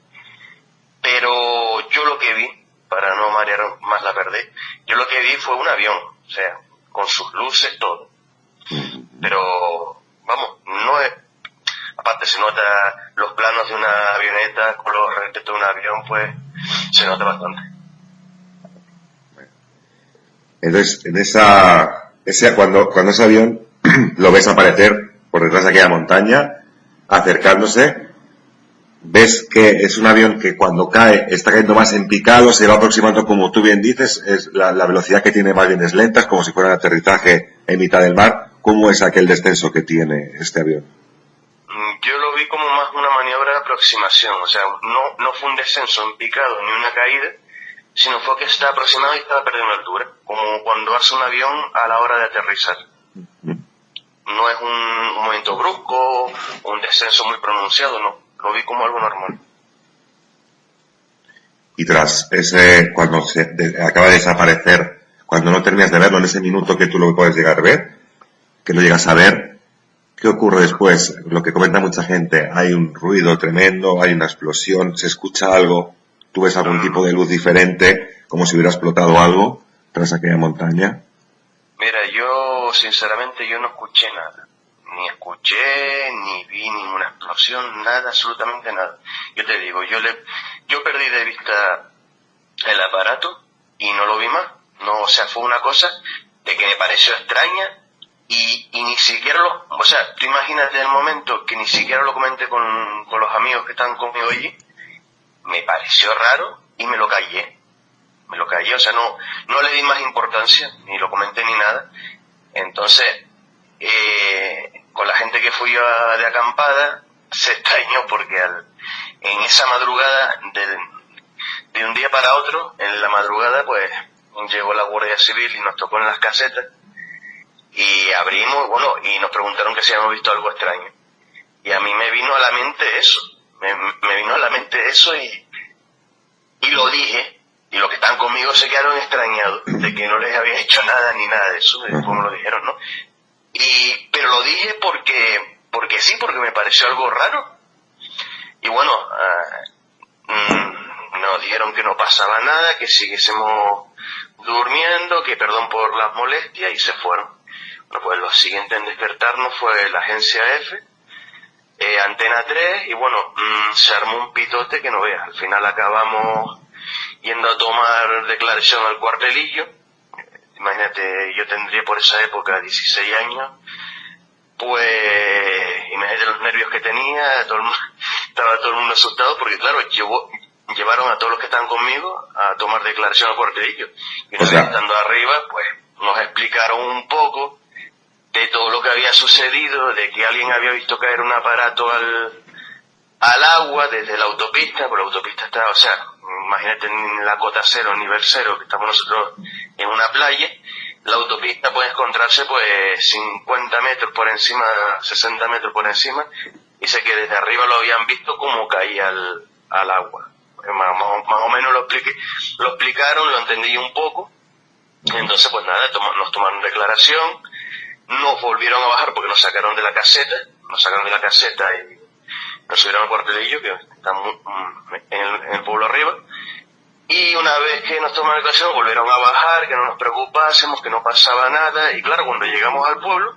Pero yo lo que vi, para no marear más la verde, yo lo que vi fue un avión, o sea, con sus luces, todo. Pero, vamos, no es... Aparte se nota los planos de una avioneta con los respecto de un avión, pues se nota bastante. Entonces, cuando ese avión lo ves aparecer por detrás de aquella montaña, acercándose, ves que es un avión que cuando cae está cayendo más en picado, se va aproximando, como tú bien dices, es la velocidad que tiene más bien es lenta, es como si fuera un aterrizaje en mitad del mar. ¿Cómo es aquel descenso que tiene este avión? Yo lo vi como más una maniobra de aproximación, o sea, no fue un descenso en picado ni una caída, sino fue que estaba aproximado y estaba perdiendo altura, como cuando hace un avión a la hora de aterrizar. No es un movimiento brusco, un descenso muy pronunciado, no, lo vi como algo normal. Y tras cuando acaba de desaparecer, cuando no terminas de verlo, en ese minuto que tú lo puedes llegar a ver, que lo llegas a ver, ¿qué ocurre después? Lo que comenta mucha gente, hay un ruido tremendo, hay una explosión, se escucha algo, tú ves algún tipo de luz diferente, como si hubiera explotado algo tras aquella montaña. Mira, yo sinceramente no escuché nada, ni vi ninguna explosión, nada, absolutamente nada. Yo te digo, yo perdí de vista el aparato y no lo vi más, no, o sea, fue una cosa de que me pareció extraña. Y ni siquiera o sea, tú imagínate el momento que ni siquiera lo comenté con los amigos que están conmigo allí, me pareció raro y me lo callé, o sea, no le di más importancia, ni lo comenté ni nada. Entonces, con la gente que fui de acampada, se extrañó porque en esa madrugada, de un día para otro, en la madrugada, pues, llegó la Guardia Civil y nos tocó en las casetas. Y abrimos, y nos preguntaron que si habíamos visto algo extraño. Y a mí me vino a la mente eso. Me vino a la mente eso y lo dije. Y los que están conmigo se quedaron extrañados de que no les había hecho nada ni nada de eso. Después me lo dijeron, ¿no? Pero lo dije porque sí, porque me pareció algo raro. Y bueno, nos dijeron que no pasaba nada, que siguiésemos durmiendo, que perdón por las molestias, y se fueron. Bueno, pues lo siguiente en despertarnos fue la agencia F, Antena 3, y bueno, se armó un pitote que no veas. Al final acabamos yendo a tomar declaración al cuartelillo. Imagínate, yo tendría por esa época 16 años, pues imagínate los nervios que tenía, estaba todo el mundo asustado, porque claro, llevaron a todos los que estaban conmigo a tomar declaración al cuartelillo. Y una vez estando arriba, pues nos explicaron un poco de todo lo que había sucedido, de que alguien había visto caer un aparato al agua desde la autopista, pero la autopista está, o sea, imagínate en la cota cero, nivel cero, que estamos nosotros en una playa, la autopista puede encontrarse pues 50 metros por encima, 60 metros por encima, y sé que desde arriba lo habían visto como caía al agua. Más o menos lo explicaron, lo entendí un poco. Entonces pues nada, nos tomaron declaración, nos volvieron a bajar porque nos sacaron de la caseta y nos subieron al cuartelillo, que está en el pueblo arriba. Y una vez que nos tomaron declaración, volvieron a bajar, que no nos preocupásemos, que no pasaba nada. Y claro, cuando llegamos al pueblo,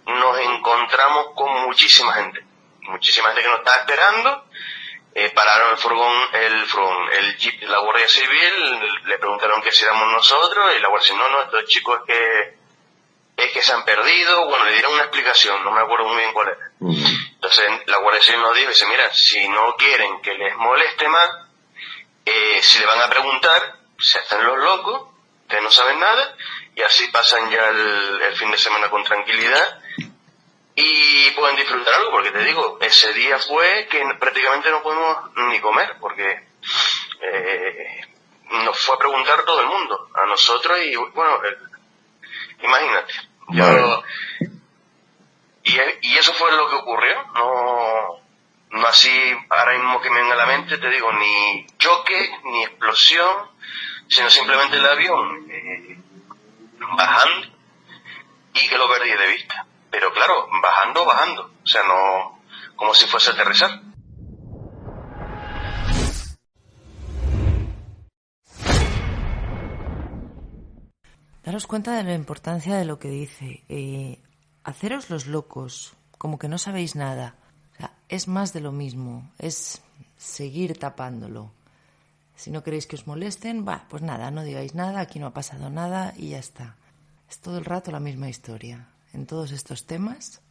nos encontramos con muchísima gente que nos estaba esperando. Pararon el jeep de la Guardia Civil, le preguntaron que si éramos nosotros, y la Guardia Civil, no, estos chicos es que se han perdido, bueno, le dieron una explicación, no me acuerdo muy bien cuál era. Entonces la Guardia Civil nos dijo, dice, mira, si no quieren que les moleste más, si le van a preguntar, se hacen los locos, ustedes no saben nada, y así pasan ya el fin de semana con tranquilidad y pueden disfrutar algo, porque te digo, ese día fue que prácticamente no podemos ni comer, porque nos fue a preguntar todo el mundo, a nosotros, y bueno, imagínate, y eso fue lo que ocurrió, no así ahora mismo que me venga a la mente, te digo, ni choque, ni explosión, sino simplemente el avión bajando y que lo perdí de vista. Pero claro, bajando, o sea, no como si fuese a aterrizar. Daros cuenta de la importancia de lo que dice. Haceros los locos, como que no sabéis nada. O sea, es más de lo mismo, es seguir tapándolo. Si no queréis que os molesten, pues nada, no digáis nada, aquí no ha pasado nada y ya está. Es todo el rato la misma historia. En todos estos temas,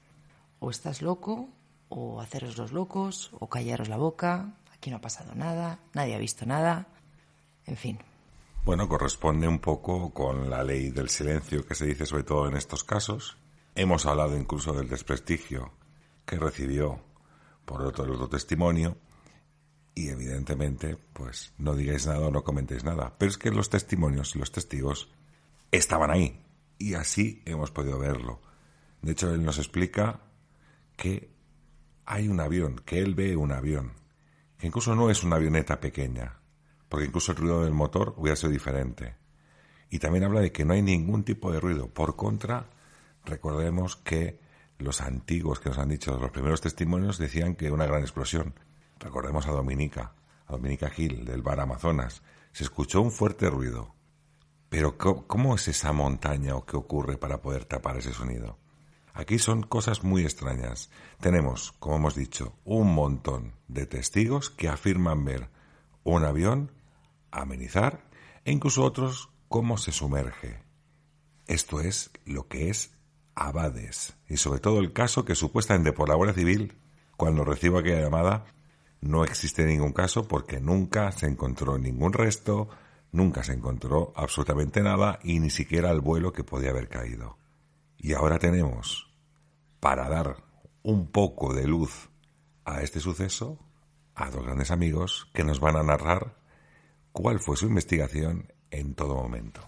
o estás loco, o haceros los locos, o callaros la boca, aquí no ha pasado nada, nadie ha visto nada, en fin. Bueno, corresponde un poco con la ley del silencio que se dice sobre todo en estos casos. Hemos hablado incluso del desprestigio que recibió por el otro testimonio y evidentemente pues no digáis nada o no comentéis nada. Pero es que los testimonios y los testigos estaban ahí y así hemos podido verlo. De hecho, él nos explica que hay un avión, que él ve un avión, que incluso no es una avioneta pequeña, porque incluso el ruido del motor hubiera sido diferente. Y también habla de que no hay ningún tipo de ruido. Por contra, recordemos que los antiguos que nos han dicho, los primeros testimonios, decían que una gran explosión. Recordemos a Dominica Gil, del bar Amazonas. Se escuchó un fuerte ruido. Pero ¿cómo es esa montaña o qué ocurre para poder tapar ese sonido? Aquí son cosas muy extrañas. Tenemos, como hemos dicho, un montón de testigos que afirman ver un avión amenizar e incluso otros cómo se sumerge. Esto es lo que es Abades y sobre todo el caso que supuestamente por la Guardia Civil, cuando recibo aquella llamada, no existe ningún caso porque nunca se encontró ningún resto, nunca se encontró absolutamente nada y ni siquiera el vuelo que podía haber caído. Y ahora tenemos, para dar un poco de luz a este suceso, a dos grandes amigos que nos van a narrar cuál fue su investigación en todo momento.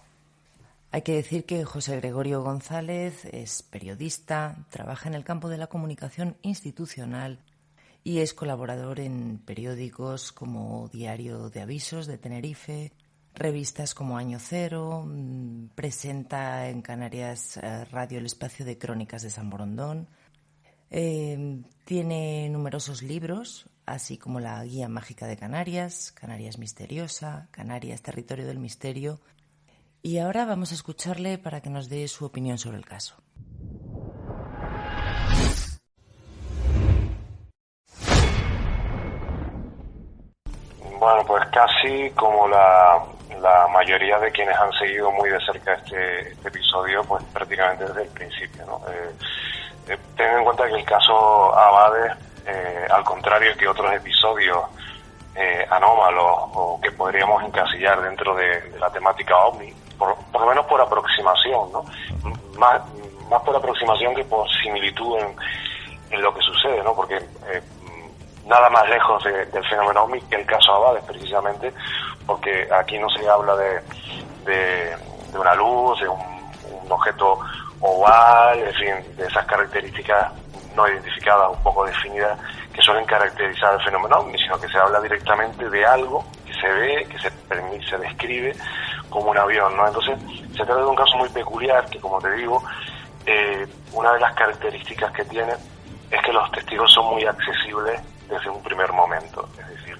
Hay que decir que José Gregorio González es periodista, trabaja en el campo de la comunicación institucional y es colaborador en periódicos como Diario de Avisos de Tenerife, revistas como Año Cero, presenta en Canarias Radio El Espacio de Crónicas de San Borondón, tiene numerosos libros, así como la Guía Mágica de Canarias, Canarias Misteriosa, Canarias Territorio del Misterio. Y ahora vamos a escucharle para que nos dé su opinión sobre el caso. Bueno, pues casi como la mayoría de quienes han seguido muy de cerca este episodio, pues prácticamente desde el principio, ¿no? Ten en cuenta que el caso Abades, al contrario que otros episodios anómalos o que podríamos encasillar dentro de la temática OVNI, por lo menos por aproximación, ¿no? Más por aproximación que por similitud en lo que sucede, ¿no? Porque nada más lejos del fenómeno OVNI que el caso Abades, precisamente, porque aquí no se habla de una luz, de un objeto oval, en fin, de esas características no identificadas, un poco definidas, que suelen caracterizar el fenómeno OVNI, sino que se habla directamente de algo que se ve, que se describe como un avión, ¿no? Entonces, se trata de un caso muy peculiar que, como te digo, una de las características que tiene es que los testigos son muy accesibles desde un primer momento, es decir,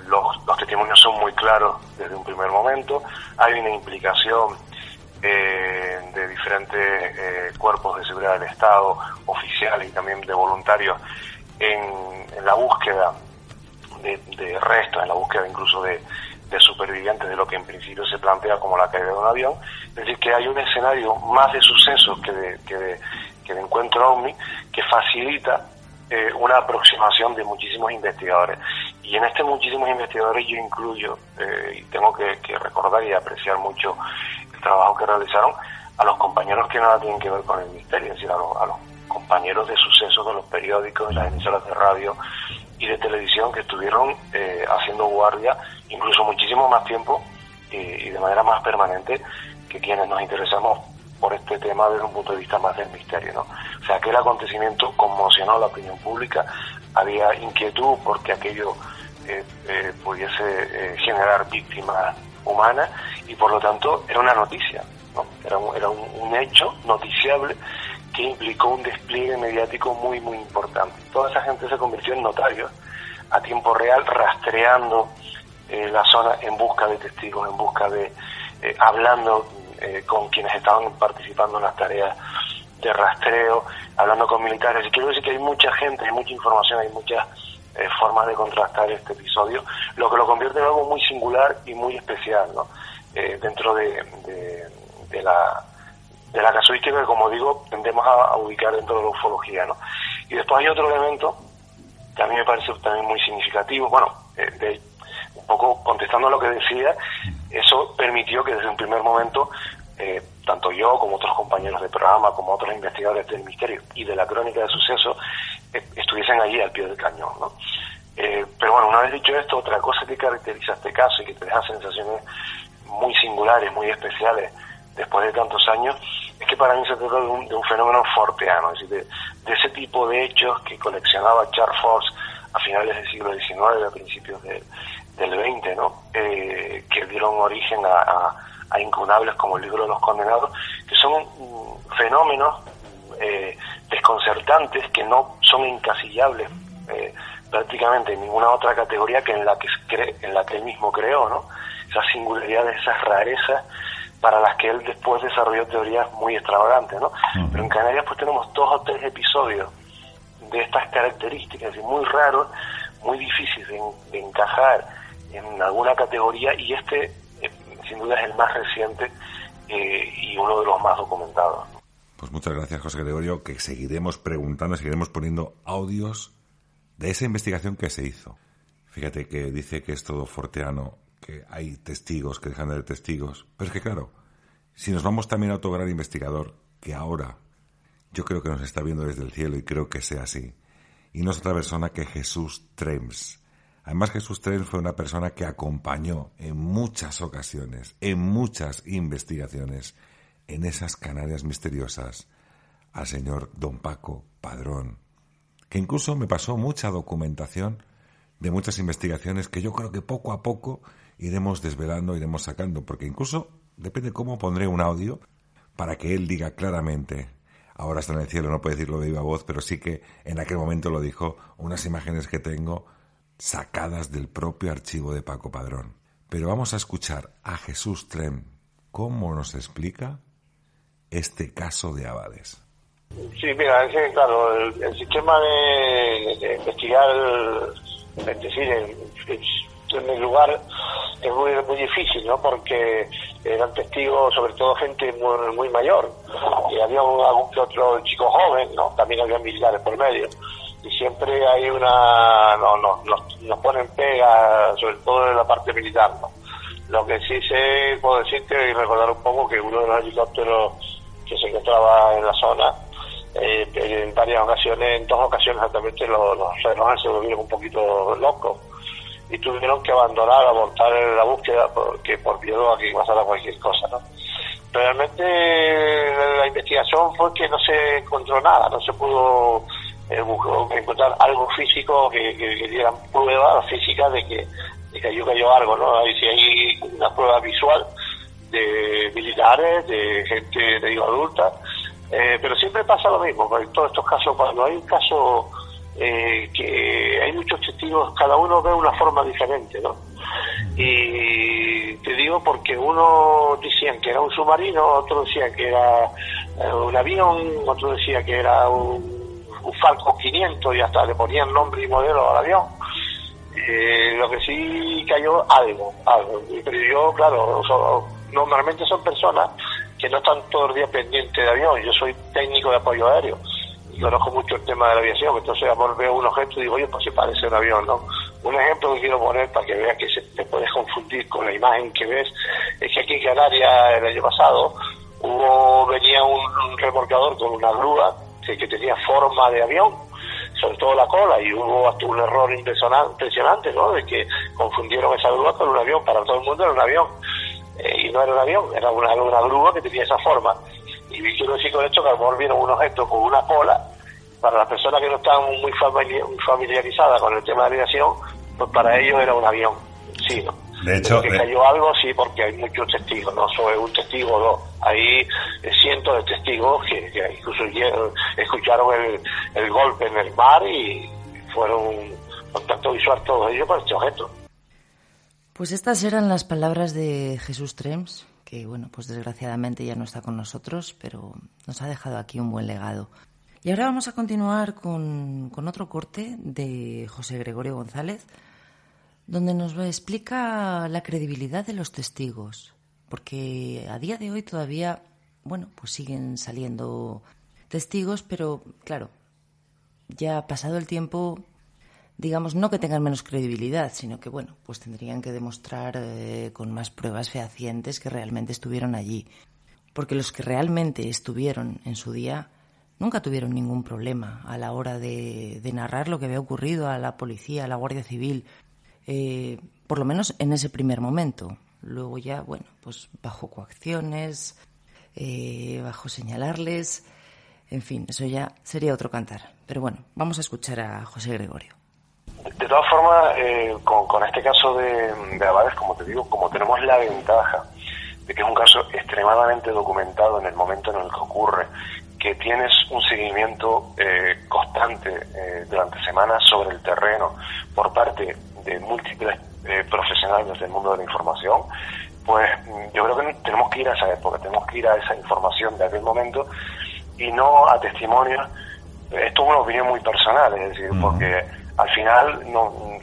los testimonios son muy claros desde un primer momento, hay una implicación de diferentes cuerpos de seguridad del Estado, oficiales y también de voluntarios en la búsqueda de restos, en la búsqueda incluso de de supervivientes de lo que en principio se plantea como la caída de un avión. Es decir, que hay un escenario más de sucesos que de encuentro ovni, que facilita una aproximación de muchísimos investigadores. Y en muchísimos investigadores yo incluyo, y tengo que recordar y apreciar mucho el trabajo que realizaron, a los compañeros que nada tienen que ver con el misterio, es decir, a los compañeros de sucesos de los periódicos, de las emisoras de radio y de televisión, que estuvieron haciendo guardia incluso muchísimo más tiempo y de manera más permanente que quienes nos interesamos por este tema desde un punto de vista más del misterio, ¿no? O sea, aquel acontecimiento conmocionó a la opinión pública, había inquietud porque aquello pudiese generar víctimas humanas, y por lo tanto era una noticia, ¿no? Era un hecho noticiable que implicó un despliegue mediático muy, muy importante. Toda esa gente se convirtió en notarios a tiempo real, rastreando la zona en busca de testigos, en busca de hablando con quienes estaban participando en las tareas de rastreo, hablando con militares. Y quiero decir que hay mucha gente, hay mucha información, hay muchas formas de contrastar este episodio, lo que lo convierte en algo muy singular y muy especial, ¿no? Dentro de la casuística que, como digo, tendemos a ubicar dentro de la ufología, ¿no? Y después hay otro elemento que a mí me parece también muy significativo. Bueno, un poco contestando a lo que decía, eso permitió que desde un primer momento tanto yo como otros compañeros de programa, como otros investigadores del misterio y de la crónica de sucesos estuviesen allí al pie del cañón, ¿no? Pero bueno, una vez dicho esto, otra cosa que caracteriza este caso y que te deja sensaciones muy singulares, muy especiales después de tantos años, es que para mí se trata de un fenómeno forteano, es decir, de ese tipo de hechos que coleccionaba Charles Force a finales del siglo XIX, a principios del XX, ¿no? Que dieron origen a incunables como el Libro de los Condenados, que son fenómenos desconcertantes que no son encasillables prácticamente en ninguna otra categoría que en la que él mismo creó, ¿no? Esas singularidades, esas rarezas para las que él después desarrolló teorías muy extravagantes, ¿no? Uh-huh. Pero en Canarias pues tenemos 2 o 3 episodios de estas características, y muy raros, muy difíciles de encajar en alguna categoría, y sin duda es el más reciente y uno de los más documentados. Pues muchas gracias, José Gregorio, que seguiremos preguntando, seguiremos poniendo audios de esa investigación que se hizo. Fíjate que dice que es todo forteano, que hay testigos, que dejan de ser testigos, pero es que claro, si nos vamos también a otro gran investigador, que ahora yo creo que nos está viendo desde el cielo, y creo que sea así, y no es otra persona que Jesús Trems. Además, Jesús Trems fue una persona que acompañó en muchas ocasiones, en muchas investigaciones, en esas Canarias misteriosas, al señor don Paco Padrón, que incluso me pasó mucha documentación de muchas investigaciones que yo creo que poco a poco iremos desvelando, iremos sacando, porque incluso depende cómo pondré un audio para que él diga claramente, ahora está en el cielo, no puede decirlo de viva voz, pero sí que en aquel momento lo dijo, unas imágenes que tengo sacadas del propio archivo de Paco Padrón. Pero vamos a escuchar a Jesús Trems cómo nos explica este caso de Abades. Sí, mira, es que, claro, el sistema de investigar, es decir, en el lugar es muy difícil, ¿no? Porque eran testigos, sobre todo gente muy mayor, y había algún que otro chico joven, ¿no? También había militares por medio, y siempre hay nos ponen pega, sobre todo en la parte militar, ¿no? Lo que sí puedo decirte y recordar un poco que uno de los helicópteros que se encontraba en la zona, en varias ocasiones, en 2 ocasiones exactamente, los relojes se volvieron un poquito locos y tuvieron que abortar la búsqueda por miedo a que pasara cualquier cosa, ¿no? Realmente la investigación fue que no se encontró nada, no se pudo encontrar algo físico que diera prueba física de que cayó algo, ¿no? Si hay una prueba visual de militares, de gente, te digo, adulta, pero siempre pasa lo mismo, en todos estos casos, cuando hay un caso que hay muchos testigos, cada uno ve una forma diferente, ¿no? Y te digo porque unos decían que era un submarino, otros decían que era un avión, otros decían que era un Falcon 500 y hasta le ponían nombre y modelo al avión. Lo que sí cayó algo. Pero yo, claro, normalmente son personas que no están todo el día pendientes de avión. Yo soy técnico de apoyo aéreo y conozco mucho el tema de la aviación, entonces veo un objeto y digo, oye, pues se parece a un avión, ¿no? Un ejemplo que quiero poner para que veas que te puedes confundir con la imagen que ves es que aquí en Canarias el año pasado venía un remolcador con una grúa que tenía forma de avión, sobre todo la cola, y hubo hasta un error impresionante, ¿no? De que confundieron esa grúa con un avión. Para todo el mundo era un avión, y no era un avión, era una grúa que tenía esa forma. Y quiero decir con esto que a lo mejor vieron un objeto con una cola. Para las personas que no están muy familiarizadas con el tema de la aviación, pues para ellos era un avión, sí, ¿no? De hecho, que cayó algo, sí, porque hay muchos testigos, no solo un testigo o dos, hay cientos de testigos que incluso escucharon el golpe en el mar y fueron contacto visual todos ellos con este objeto. Pues estas eran las palabras de Jesús Trems, que bueno, pues desgraciadamente ya no está con nosotros, pero nos ha dejado aquí un buen legado. Y ahora vamos a continuar con otro corte de José Gregorio González, donde nos explica la credibilidad de los testigos, porque a día de hoy todavía, bueno, pues siguen saliendo testigos, pero claro, ya pasado el tiempo, digamos, no que tengan menos credibilidad, sino que, bueno, pues tendrían que demostrar con más pruebas fehacientes que realmente estuvieron allí, porque los que realmente estuvieron en su día nunca tuvieron ningún problema a la hora de narrar lo que había ocurrido a la policía, a la Guardia Civil, por lo menos en ese primer momento. Luego ya, bueno, pues bajo coacciones, bajo señalarles, en fin, eso ya sería otro cantar. Pero bueno, vamos a escuchar a José Gregorio. De todas formas, con este caso de Abades, como te digo, como tenemos la ventaja de que es un caso extremadamente documentado en el momento en el que ocurre, que tienes un seguimiento constante durante semanas sobre el terreno por parte de múltiples profesionales del mundo de la información, pues yo creo que tenemos que ir a esa época, tenemos que ir a esa información de aquel momento y no a testimonios. Esto es una opinión muy personal, es decir, porque al final,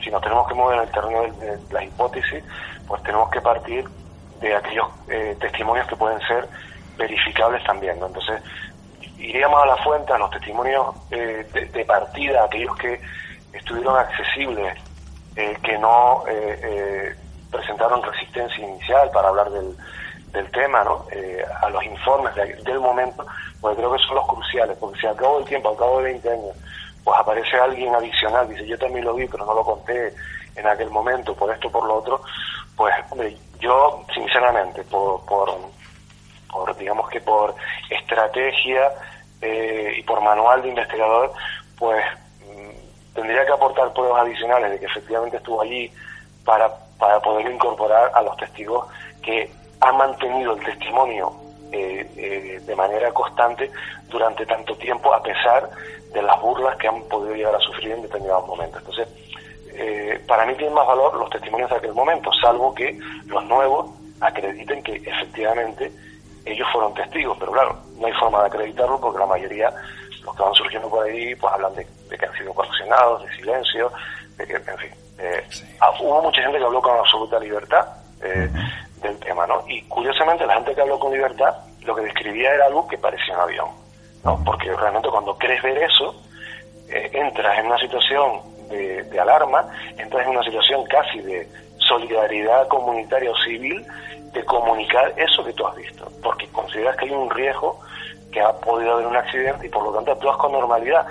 si nos tenemos que mover en el terreno de las hipótesis, pues tenemos que partir de aquellos testimonios que pueden ser verificables también, ¿no? Entonces, iríamos a la fuente, a los testimonios de partida, aquellos que estuvieron accesibles, que no presentaron resistencia inicial para hablar del tema, ¿no? A los informes del momento, pues creo que son los cruciales, porque si al cabo del tiempo, al cabo de 20 años, pues aparece alguien adicional, dice yo también lo vi, pero no lo conté en aquel momento, por esto, por lo otro, pues hombre, yo sinceramente, por digamos que por estrategia y por manual de investigador, pues tendría que aportar pruebas adicionales de que efectivamente estuvo allí para poder incorporar a los testigos que han mantenido el testimonio de manera constante durante tanto tiempo, a pesar de las burlas que han podido llegar a sufrir en determinados momentos. Entonces, para mí tienen más valor los testimonios de aquel momento, salvo que los nuevos acrediten que efectivamente ellos fueron testigos, pero claro, no hay forma de acreditarlo porque la mayoría, los que van surgiendo por ahí, pues hablan de que han sido coaccionados, de silencio, de que, en fin, hubo mucha gente que habló con absoluta libertad del tema, ¿no? Y curiosamente la gente que habló con libertad lo que describía era algo que parecía un avión, ¿no? Porque realmente cuando crees ver eso, entras en una situación de alarma, entras en una situación casi de solidaridad comunitaria o civil, de comunicar eso que tú has visto, porque consideras que hay un riesgo, que ha podido haber un accidente y por lo tanto actúas con normalidad.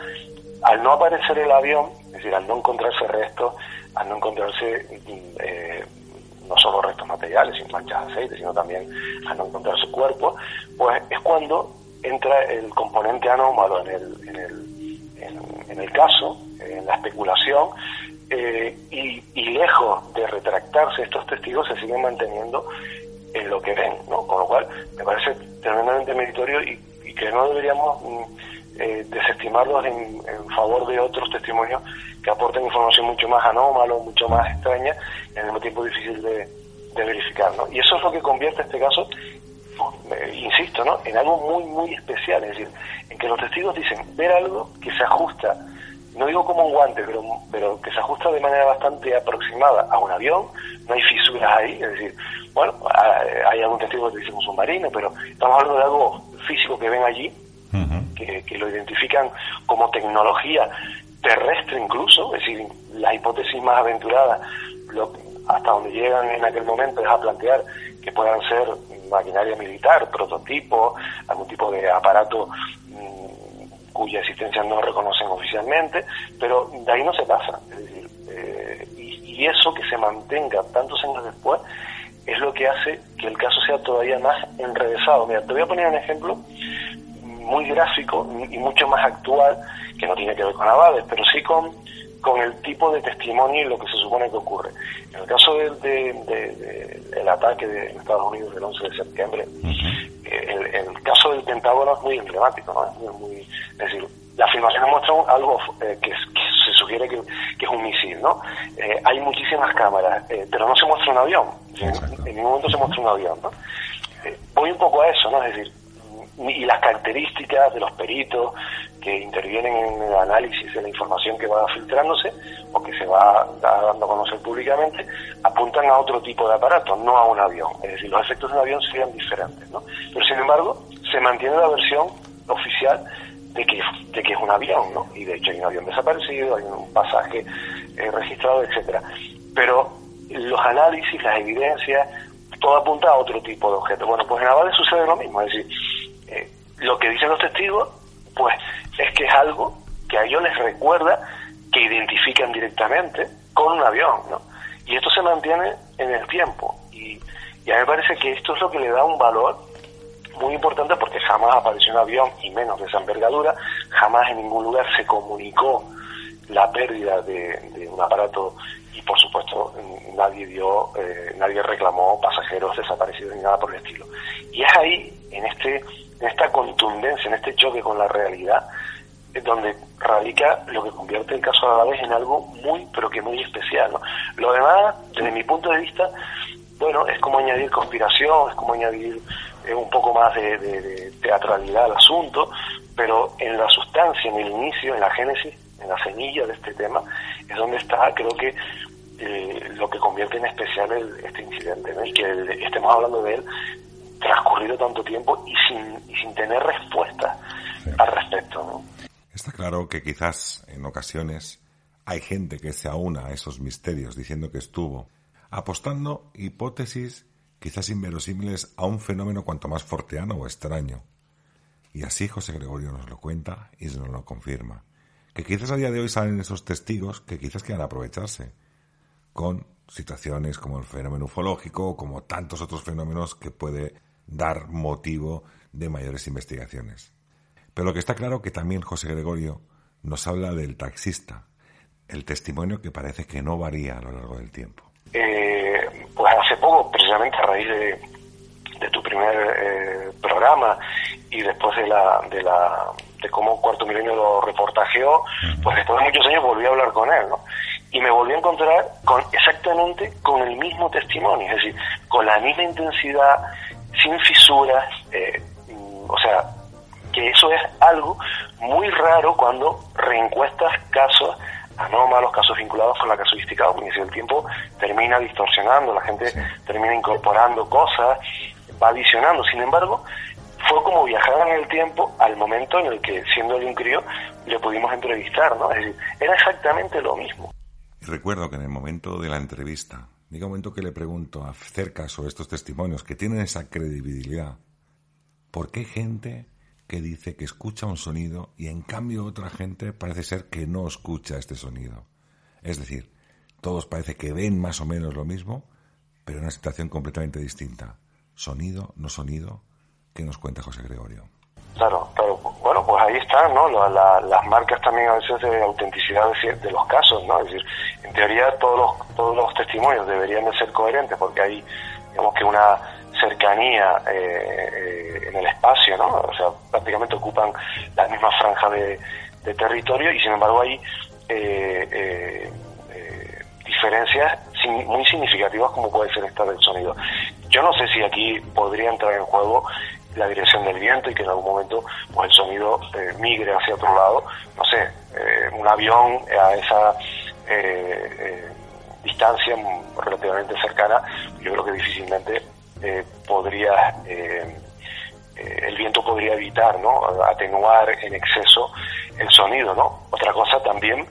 Al no aparecer el avión, es decir, al no encontrarse restos, al no encontrarse no solo restos materiales, sin manchas de aceite, sino también al no encontrarse cuerpo, pues es cuando entra el componente anómalo en el caso, en la especulación, y lejos de retractarse estos testigos se siguen manteniendo en lo que ven, ¿no? Con lo cual me parece tremendamente meritorio y que no deberíamos desestimarlos en favor de otros testimonios que aporten información mucho más anómala, mucho más extraña y al mismo tiempo difícil de verificar, ¿no? Y eso es lo que convierte este caso, insisto, ¿no?, en algo muy, muy especial, es decir, en que los testigos dicen ver algo que se ajusta no digo como un guante, pero que se ajusta de manera bastante aproximada a un avión, no hay fisuras ahí, es decir, bueno, hay algún testigo que dice un submarino, pero estamos hablando de algo físico que ven allí, que lo identifican como tecnología terrestre incluso, es decir, las hipótesis más aventuradas, hasta donde llegan en aquel momento es a plantear que puedan ser maquinaria militar, prototipos, algún tipo de aparato cuya existencia no reconocen oficialmente, pero de ahí no se pasa. Es decir, y eso que se mantenga tantos años después es lo que hace que el caso sea todavía más enrevesado. Mira, te voy a poner un ejemplo muy gráfico y mucho más actual, que no tiene que ver con Abades, pero sí con el tipo de testimonio y lo que se supone que ocurre. En el caso del ataque de Estados Unidos del 11 de septiembre, el caso del Pentágono es muy emblemático, ¿no? Es decir, las filmaciones muestran algo que se sugiere que es un misil, ¿no? Hay muchísimas cámaras, pero no se muestra un avión. En ningún momento se muestra un avión, ¿no? Voy un poco a eso, ¿no? Es decir, y las características de los peritos que intervienen en el análisis de la información que va filtrándose o que se va dando a conocer públicamente apuntan a otro tipo de aparato, no a un avión. Es decir, los efectos de un avión serían diferentes, ¿no? Pero sin embargo, se mantiene la versión oficial de que es un avión, ¿no? Y de hecho hay un avión desaparecido, hay un pasaje registrado, etcétera. Pero los análisis, las evidencias, todo apunta a otro tipo de objeto. Bueno, pues en Abades sucede lo mismo, es decir, lo que dicen los testigos, pues es que es algo que a ellos les recuerda que identifican directamente con un avión, ¿no? Y esto se mantiene en el tiempo. Y a mí me parece que esto es lo que le da un valor muy importante, porque jamás apareció un avión, y menos de esa envergadura, jamás en ningún lugar se comunicó la pérdida de un aparato, y por supuesto nadie reclamó pasajeros desaparecidos ni nada por el estilo. Y es ahí, en esta contundencia, en este choque con la realidad, es donde radica lo que convierte el caso de Abades en algo muy, pero que muy especial, ¿no? Lo demás, desde mi punto de vista, bueno, es como añadir conspiración, es como añadir un poco más de teatralidad al asunto, pero en la sustancia, en el inicio, en la génesis, en la semilla de este tema, es donde está, creo que, lo que convierte en especial este incidente, ¿no? Y que estemos hablando de él transcurrido tanto tiempo y sin tener respuesta al respecto, ¿no? Está claro que quizás en ocasiones hay gente que se aúna a esos misterios diciendo que estuvo apostando hipótesis quizás inverosímiles a un fenómeno cuanto más forteano o extraño. Y así José Gregorio nos lo cuenta y nos lo confirma. Que quizás a día de hoy salen esos testigos que quizás quieran aprovecharse con situaciones como el fenómeno ufológico o como tantos otros fenómenos que puede dar motivo de mayores investigaciones. Pero lo que está claro que también José Gregorio nos habla del taxista, el testimonio que parece que no varía a lo largo del tiempo. Pues hace poco, precisamente a raíz de tu primer programa y después de cómo Cuarto Milenio lo reportajeó, pues después de muchos años volví a hablar con él, ¿no? Y me volví a encontrar exactamente con el mismo testimonio, es decir, con la misma intensidad, sin fisuras, o sea, que eso es algo muy raro cuando reencuestas casos anómalos, casos vinculados con la casuística ovni. El tiempo termina distorsionando, la gente termina incorporando cosas, va adicionando. Sin embargo, fue como viajar en el tiempo al momento en el que, siendo él un crío, le pudimos entrevistar, ¿no? Es decir, era exactamente lo mismo. Y recuerdo que en el momento de la entrevista, digo, momento que le pregunto acerca sobre estos testimonios que tienen esa credibilidad, ¿por qué hay gente que dice que escucha un sonido y en cambio otra gente parece ser que no escucha este sonido? Es decir, todos parece que ven más o menos lo mismo, pero en una situación completamente distinta. Sonido, no sonido. ¿Qué nos cuenta José Gregorio? Claro. Bueno, pues ahí están, ¿no? Las marcas también a veces de autenticidad de los casos, ¿no? Es decir, en teoría todos los testimonios deberían de ser coherentes porque hay, digamos que una cercanía en el espacio, ¿no? O sea, prácticamente ocupan la misma franja de territorio y sin embargo hay diferencias muy significativas como puede ser esta del sonido. Yo no sé si aquí podría entrar en juego la dirección del viento y que en algún momento pues el sonido migre hacia otro lado. No sé, un avión a esa distancia relativamente cercana, yo creo que difícilmente podría el viento podría evitar, ¿no?, atenuar en exceso el sonido, ¿no? Otra cosa también,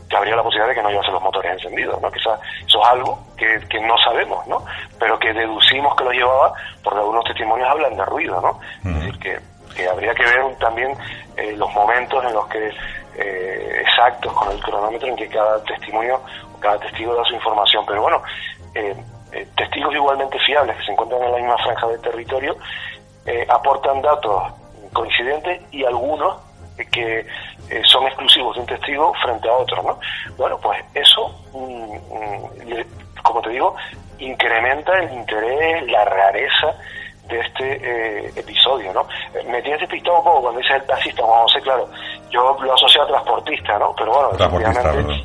que habría la posibilidad de que no llevase los motores encendidos, ¿no? Quizás eso es algo que no sabemos, ¿no? Pero que deducimos que lo llevaba porque algunos testimonios hablan de ruido, ¿no? Es decir, que habría que ver también los momentos en los que exactos con el cronómetro en que cada testimonio, cada testigo da su información. Pero bueno, testigos igualmente fiables que se encuentran en la misma franja de territorio aportan datos coincidentes y algunos que son exclusivos de un testigo frente a otro, ¿no? Bueno, pues eso, como te digo, incrementa el interés, la rareza de este episodio, ¿no? Me tienes despistado un poco cuando dices el taxista, Juan José, claro, yo lo asocio a transportista, ¿no? Pero bueno, efectivamente,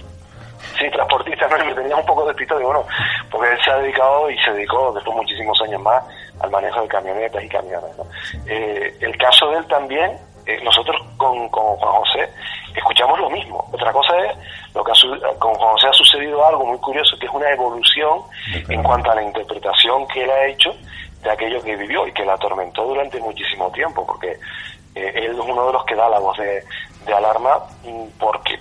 sí, transportista, no, me tenía un poco despistado, bueno, porque él se ha dedicado y se dedicó después muchísimos años más al manejo de camionetas y camiones, ¿no? El caso de él también, nosotros con Juan José escuchamos lo mismo. Otra cosa es lo que con Juan José ha sucedido algo muy curioso, que es una evolución en cuanto a la interpretación que él ha hecho de aquello que vivió y que la atormentó durante muchísimo tiempo, porque él es uno de los que da la voz de alarma porque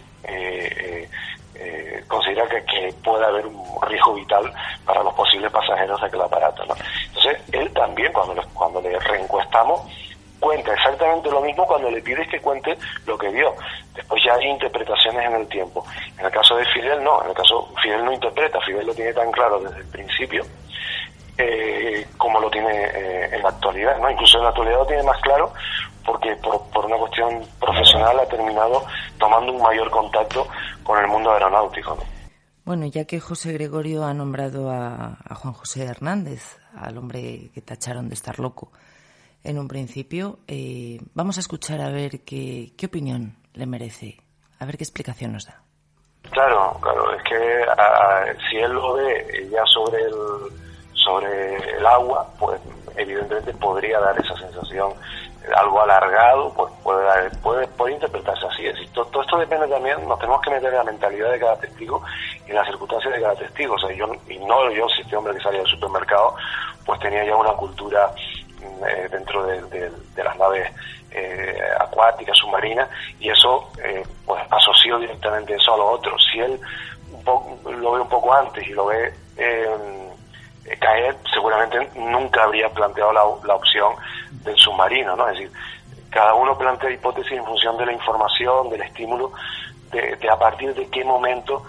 considera que puede haber un riesgo vital para los posibles pasajeros de aquel aparato, ¿no? Entonces, él también, cuando le reencuestamos, cuenta exactamente lo mismo cuando le pides que cuente lo que vio. Después ya hay interpretaciones en el tiempo. En el caso de Fidel, no. En el caso, Fidel no interpreta. Fidel lo tiene tan claro desde el principio como lo tiene en la actualidad, ¿no? Incluso en la actualidad lo tiene más claro porque por una cuestión profesional ha terminado tomando un mayor contacto con el mundo aeronáutico, ¿no? Bueno, ya que José Gregorio ha nombrado a Juan José Hernández, al hombre que tacharon de estar loco en un principio, vamos a escuchar a ver qué opinión le merece, a ver qué explicación nos da. Claro, es que si él lo ve ya sobre el agua, pues evidentemente podría dar esa sensación algo alargado, pues puede interpretarse así. Es decir, todo esto depende también, nos tenemos que meter en la mentalidad de cada testigo y en las circunstancias de cada testigo. O sea, yo, si este hombre que salía del supermercado, pues tenía ya una cultura dentro de las naves acuáticas, submarinas, y eso pues asoció directamente eso a lo otro. Si él lo ve un poco antes y lo ve caer, seguramente nunca habría planteado la opción del submarino, ¿no? Es decir, cada uno plantea hipótesis en función de la información, del estímulo, de a partir de qué momento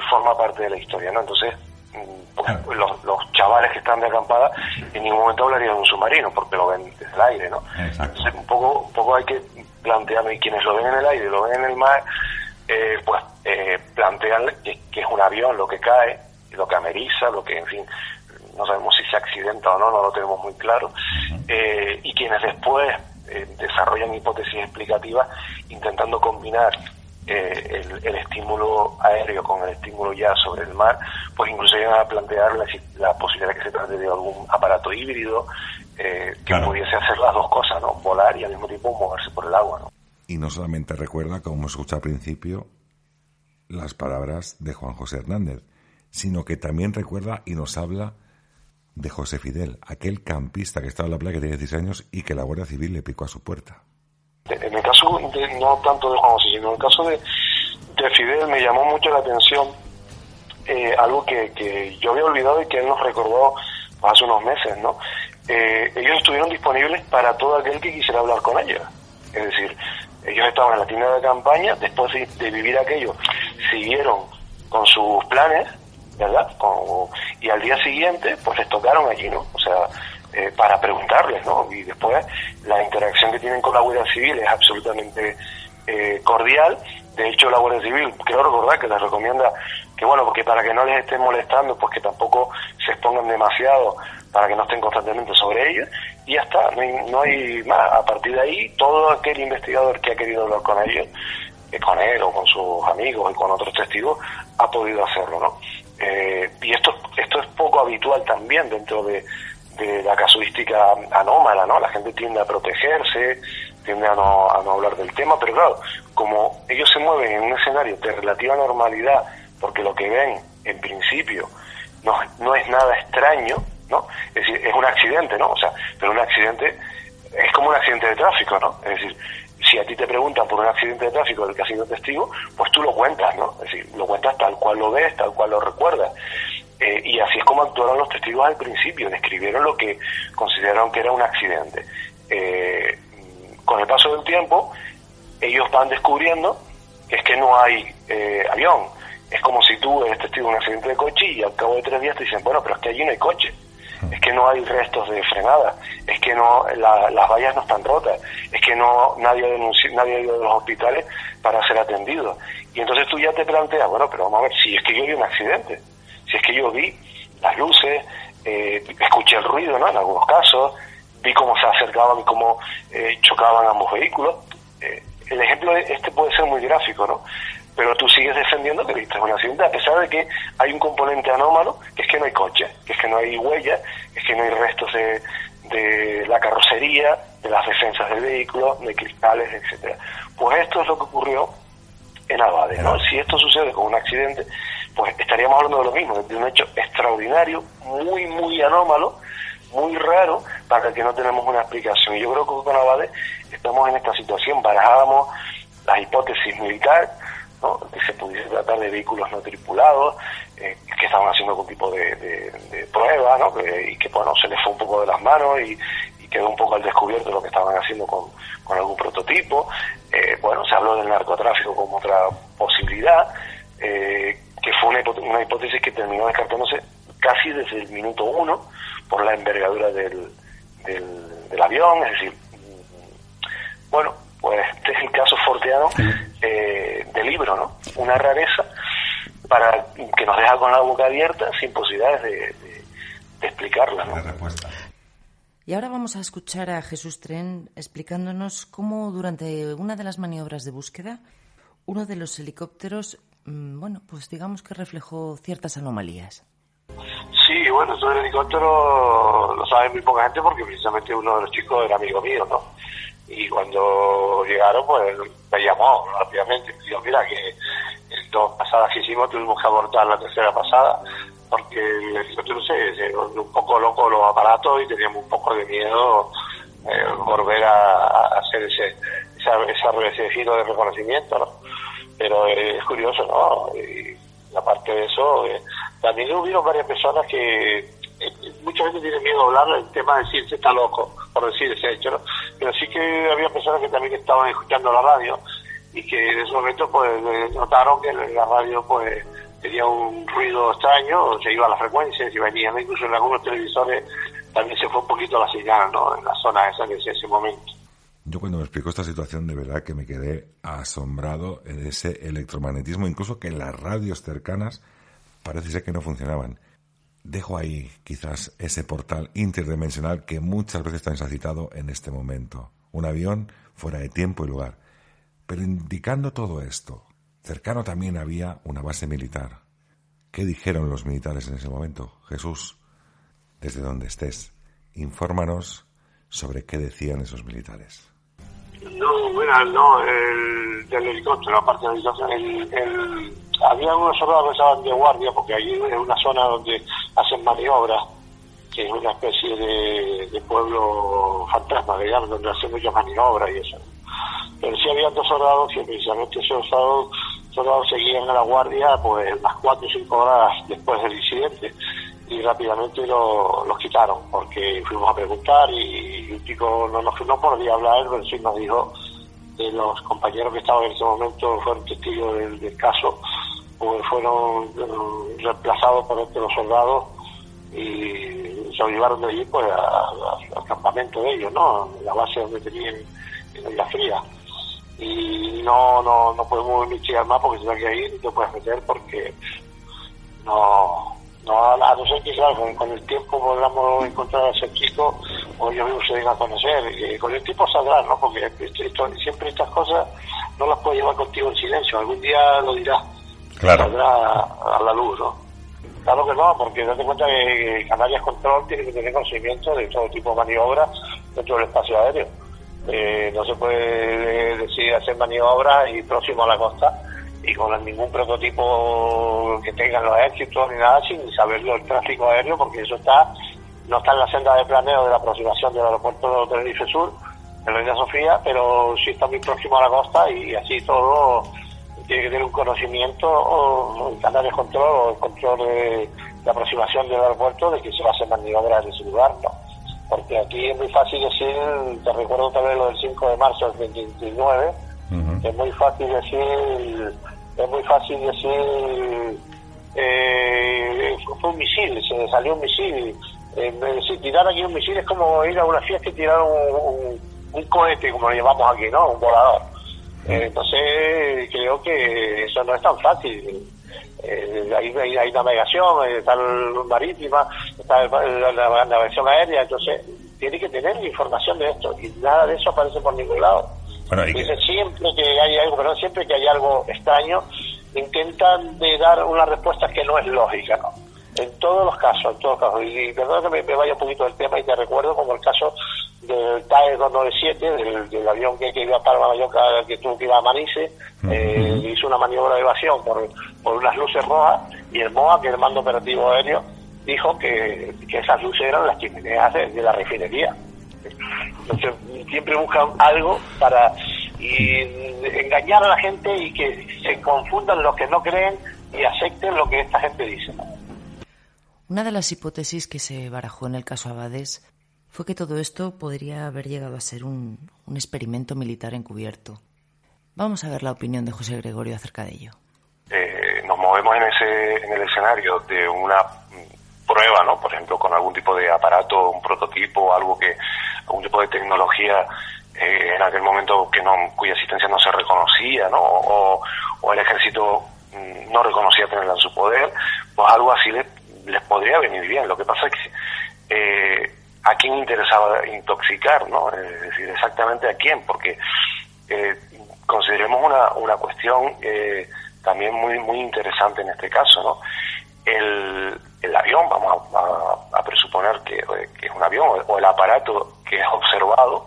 forma parte de la historia, ¿no? Entonces, pues, los chavales que están de acampada en ningún momento hablarían de un submarino porque lo ven desde el aire, ¿no? Exacto. Entonces, un poco hay que plantear, y quienes lo ven en el aire, lo ven en el mar, pues plantean que es un avión lo que cae, lo que ameriza, lo que, en fin, no sabemos si se accidenta o no lo tenemos muy claro, y quienes después desarrollan hipótesis explicativas intentando combinar el estímulo aéreo con el estímulo ya sobre el mar, pues incluso llegan a plantear la posibilidad de que se trate de algún aparato híbrido que pudiese hacer las dos cosas, ¿no? Volar y al mismo tiempo moverse por el agua, ¿no? Y no solamente recuerda, como hemos escuchado al principio, las palabras de Juan José Hernández, sino que también recuerda y nos habla de José Fidel, aquel campista que estaba en la playa, que tenía 16 años y que la Guardia Civil le picó a su puerta. En el caso, no tanto de Juan José, sino en el caso de Fidel, me llamó mucho la atención algo que yo había olvidado y que él nos recordó hace unos meses, ¿no? Ellos estuvieron disponibles para todo aquel que quisiera hablar con ellos. Es decir, ellos estaban en la tienda de campaña, después de vivir aquello, siguieron con sus planes, ¿verdad? Y al día siguiente, pues les tocaron allí, ¿no? O sea, para preguntarles, ¿no? Y después la interacción que tienen con la Guardia Civil es absolutamente cordial. De hecho, la Guardia Civil, creo recordar que les recomienda que, bueno, porque para que no les estén molestando, pues que tampoco se expongan demasiado, para que no estén constantemente sobre ellos, y ya está, no hay más. A partir de ahí, todo aquel investigador que ha querido hablar con ellos, con él o con sus amigos y con otros testigos, ha podido hacerlo, ¿no? Y esto es poco habitual también dentro de la casuística anómala, ¿no? La gente tiende a protegerse, tiende a no hablar del tema, pero claro, como ellos se mueven en un escenario de relativa normalidad, porque lo que ven, en principio, no es nada extraño, ¿no? Es decir, es un accidente, ¿no? O sea, pero un accidente es como un accidente de tráfico, ¿no? Es decir, si a ti te preguntan por un accidente de tráfico del que has sido testigo, pues tú lo cuentas, ¿no? Es decir, lo cuentas tal cual lo ves, tal cual lo recuerdas. Y así es como actuaron los testigos al principio, describieron lo que consideraron que era un accidente. Con el paso del tiempo, ellos van descubriendo que es que no hay avión. Es como si tú eres testigo de un accidente de coche y al cabo de 3 días te dicen, bueno, pero es que allí no hay coche. Es que no hay restos de frenada, es que no las vallas no están rotas, es que nadie ha ido a los hospitales para ser atendido. Y entonces tú ya te planteas, bueno, pero vamos a ver, si es que yo vi un accidente, si es que yo vi las luces, escuché el ruido, ¿no? En algunos casos, vi cómo se acercaban y cómo chocaban ambos vehículos. El ejemplo puede ser muy gráfico, ¿no? Pero tú sigues defendiendo que viste un accidente, a pesar de que hay un componente anómalo, que es que no hay coche, que es que no hay huella, que es que no hay restos de la carrocería, de las defensas del vehículo, de cristales, etcétera. Pues esto es lo que ocurrió en Abade, ¿no? Si esto sucede con un accidente, pues estaríamos hablando de lo mismo, de un hecho extraordinario, muy, muy anómalo, muy raro, para el que no tenemos una explicación. Y yo creo que con Abade estamos en esta situación. Barajábamos la hipótesis militar, ¿no? Que se pudiese tratar de vehículos no tripulados, que estaban haciendo algún tipo de prueba, ¿no? Y que bueno, se les fue un poco de las manos y quedó un poco al descubierto lo que estaban haciendo con algún prototipo. Bueno, se habló del narcotráfico como otra posibilidad, que fue una hipótesis que terminó descartándose casi desde el minuto 1 por la envergadura del avión. Es decir, bueno, pues este es el caso forteano del libro, ¿no? Una rareza para que nos deja con la boca abierta sin posibilidades de explicarla, ¿no? Y ahora vamos a escuchar a Jesús Tren explicándonos cómo durante una de las maniobras de búsqueda uno de los helicópteros, bueno, pues digamos que reflejó ciertas anomalías. Sí, bueno, eso del helicóptero lo sabe muy poca gente porque precisamente uno de los chicos era amigo mío, ¿no? Y cuando llegaron, pues me llamó rápidamente. Me dijo, mira, que en 2 pasadas que hicimos tuvimos que abortar la 3ª pasada porque el helicóptero se volvió un poco loco los aparatos y teníamos un poco de miedo volver a hacer ese giro de reconocimiento, ¿no? Pero es curioso, ¿no? Y aparte de eso, también hubieron varias personas que mucha gente tiene miedo a hablar del tema de decir se está loco, por decir ese hecho, ¿no? Pero sí que había personas que también estaban escuchando la radio y que en ese momento pues notaron que la radio pues tenía un ruido extraño, se iba a las frecuencias y venían, incluso en algunos televisores también se fue un poquito la señal, ¿no? En la zona esa que es ese momento. Yo cuando me explicó esta situación de verdad que me quedé asombrado de ese electromagnetismo, incluso que en las radios cercanas parece ser que no funcionaban. Dejo ahí quizás ese portal interdimensional que muchas veces también se ha citado en este momento. Un avión fuera de tiempo y lugar. Pero indicando todo esto, cercano también había una base militar. ¿Qué dijeron los militares en ese momento? Jesús, desde donde estés, infórmanos sobre qué decían esos militares. No, bueno, no, del helicóptero, aparte del helicóptero, había unos soldados que estaban de guardia, porque allí es una zona donde hacen maniobras, que es una especie de pueblo fantasma, digamos, donde hacen muchas maniobras y eso. Pero sí había 2 soldados que precisamente esos soldados seguían a la guardia pues las 4 o 5 horas después del incidente y rápidamente los quitaron porque fuimos a preguntar y un chico no podía hablar, pero sí nos dijo que los compañeros que estaban en ese momento fueron testigos del caso, pues fueron reemplazados por otros soldados y se llevaron de allí pues al campamento de ellos, ¿no? La base donde tenían en Isla Fría. Y no podemos investigar más porque se da que ahí no te puedes meter porque a no ser que claro, con el tiempo podamos encontrar a ese chico o ellos mismos se den a conocer, con el tiempo saldrán, ¿no? Porque siempre estas cosas no las puedes llevar contigo en silencio, algún día lo dirás, claro. Saldrá a la luz, ¿no? Claro que no, porque date cuenta que Canarias Control tiene que tener conocimiento de todo tipo de maniobras dentro del espacio aéreo. No se puede decidir hacer maniobras y próximo a la costa y con ningún prototipo que tengan los éxitos ni nada, sin saberlo el tráfico aéreo, porque eso no está en la senda de planeo de la aproximación del aeropuerto de Tenerife Sur, en la Reina Sofía, pero sí está muy próximo a la costa y así todo tiene que tener un conocimiento o el Canarias Control o el control de aproximación del aeropuerto de que se va a hacer maniobras en ese lugar, ¿no? Porque aquí es muy fácil decir, te recuerdo otra vez lo del 5 de marzo del 29, es muy fácil decir fue un misil, se salió un misil. Si tirar aquí un misil es como ir a una fiesta y tirar un cohete, como lo llamamos aquí, ¿no? Un volador. Entonces creo que eso no es tan fácil. Hay navegación, está la marítima, está la navegación aérea, entonces tiene que tener información de esto y nada de eso aparece por ningún lado. Bueno, Dicen siempre que hay algo, pero siempre que hay algo extraño intentan de dar una respuesta que no es lógica, ¿no? En todos los casos, y perdón que me vaya un poquito del tema y te recuerdo como el caso del TAE 297, del avión que iba a Palma Mallorca, que tuvo que ir a Manises, hizo una maniobra de evasión por unas luces rojas, y el MOA, que es el Mando Operativo Aéreo, dijo que esas luces eran las chimeneas de la refinería. Entonces siempre buscan algo para engañar a la gente y que se confundan los que no creen y acepten lo que esta gente dice, ¿no? Una de las hipótesis que se barajó en el caso Abades fue que todo esto podría haber llegado a ser un experimento militar encubierto. Vamos a ver la opinión de José Gregorio acerca de ello. Nos movemos en el escenario de una prueba, ¿no? Por ejemplo, con algún tipo de aparato, un prototipo, algún tipo de tecnología en aquel momento cuya existencia no se reconocía, ¿no? O el ejército no reconocía tenerla en su poder, pues algo así les podría venir bien. Lo que pasa es que a quién interesaba intoxicar, ¿no? Es decir, exactamente a quién, porque consideremos una cuestión también muy muy interesante en este caso, ¿no? El avión, vamos a presuponer que es un avión, o el aparato que es observado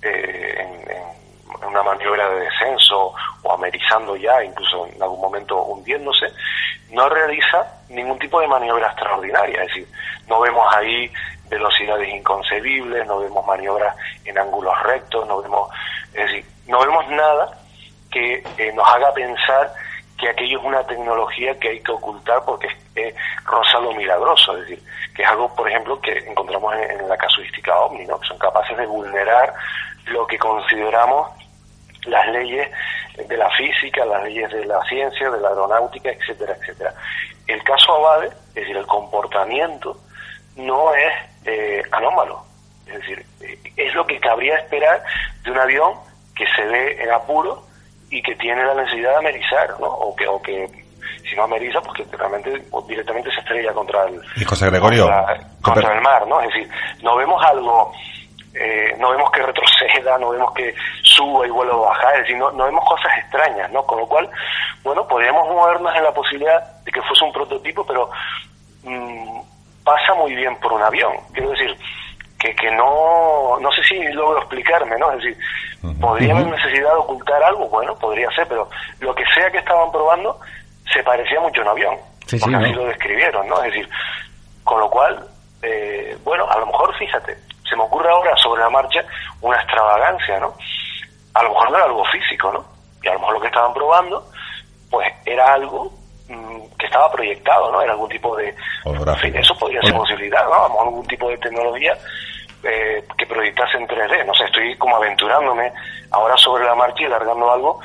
en una maniobra de descenso o amerizando ya, incluso en algún momento hundiéndose, no realiza ningún tipo de maniobra extraordinaria. Es decir, no vemos ahí velocidades inconcebibles, no vemos maniobras en ángulos rectos, no vemos nada que nos haga pensar que aquello es una tecnología que hay que ocultar porque roza lo milagroso. Es decir, que es algo, por ejemplo, que encontramos en la casuística OVNI, ¿no? Que son capaces de vulnerar lo que consideramos las leyes de la física, las leyes de la ciencia, de la aeronáutica, etcétera, etcétera. El caso Abade, es decir, el comportamiento no es anómalo. Es decir, es lo que cabría esperar de un avión que se ve en apuro y que tiene la necesidad de amerizar, ¿no? O que si no ameriza, pues que realmente directamente se estrella contra el mar, ¿no? Es decir, no vemos algo, no vemos que retroceda, no vemos que suba y vuelva a bajar, es decir, no vemos cosas extrañas, ¿no? Con lo cual, bueno, podríamos movernos en la posibilidad de que fuese un prototipo, pero pasa muy bien por un avión. Quiero decir, que no sé si logro explicarme, ¿no? Es decir, ¿podría haber necesidad de ocultar algo? Bueno, podría ser, pero lo que sea que estaban probando se parecía mucho a un avión, porque así lo describieron, ¿no? Es decir, con lo cual, bueno, a lo mejor, fíjate, se me ocurre ahora sobre la marcha una extravagancia, ¿no? A lo mejor no era algo físico, ¿no? Y a lo mejor lo que estaban probando, pues era algo que estaba proyectado, ¿no? Era algún tipo de... En fin, eso podría ser posibilidad, ¿no? A lo mejor algún tipo de tecnología que proyectase en 3D. No sé, estoy como aventurándome ahora sobre la marcha y largando algo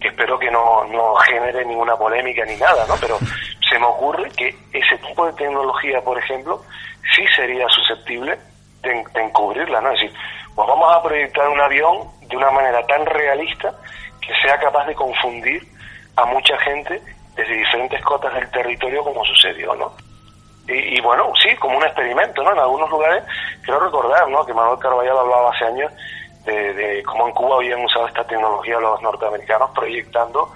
que espero que no genere ninguna polémica ni nada, ¿no? Pero se me ocurre que ese tipo de tecnología, por ejemplo, sí sería susceptible de encubrirla, ¿no? Es decir, pues vamos a proyectar un avión de una manera tan realista que sea capaz de confundir a mucha gente desde diferentes cotas del territorio, como sucedió, ¿no? Y bueno, sí, como un experimento, ¿no? En algunos lugares, quiero recordar, ¿no? Que Manuel Carballal hablaba hace años de cómo en Cuba habían usado esta tecnología los norteamericanos proyectando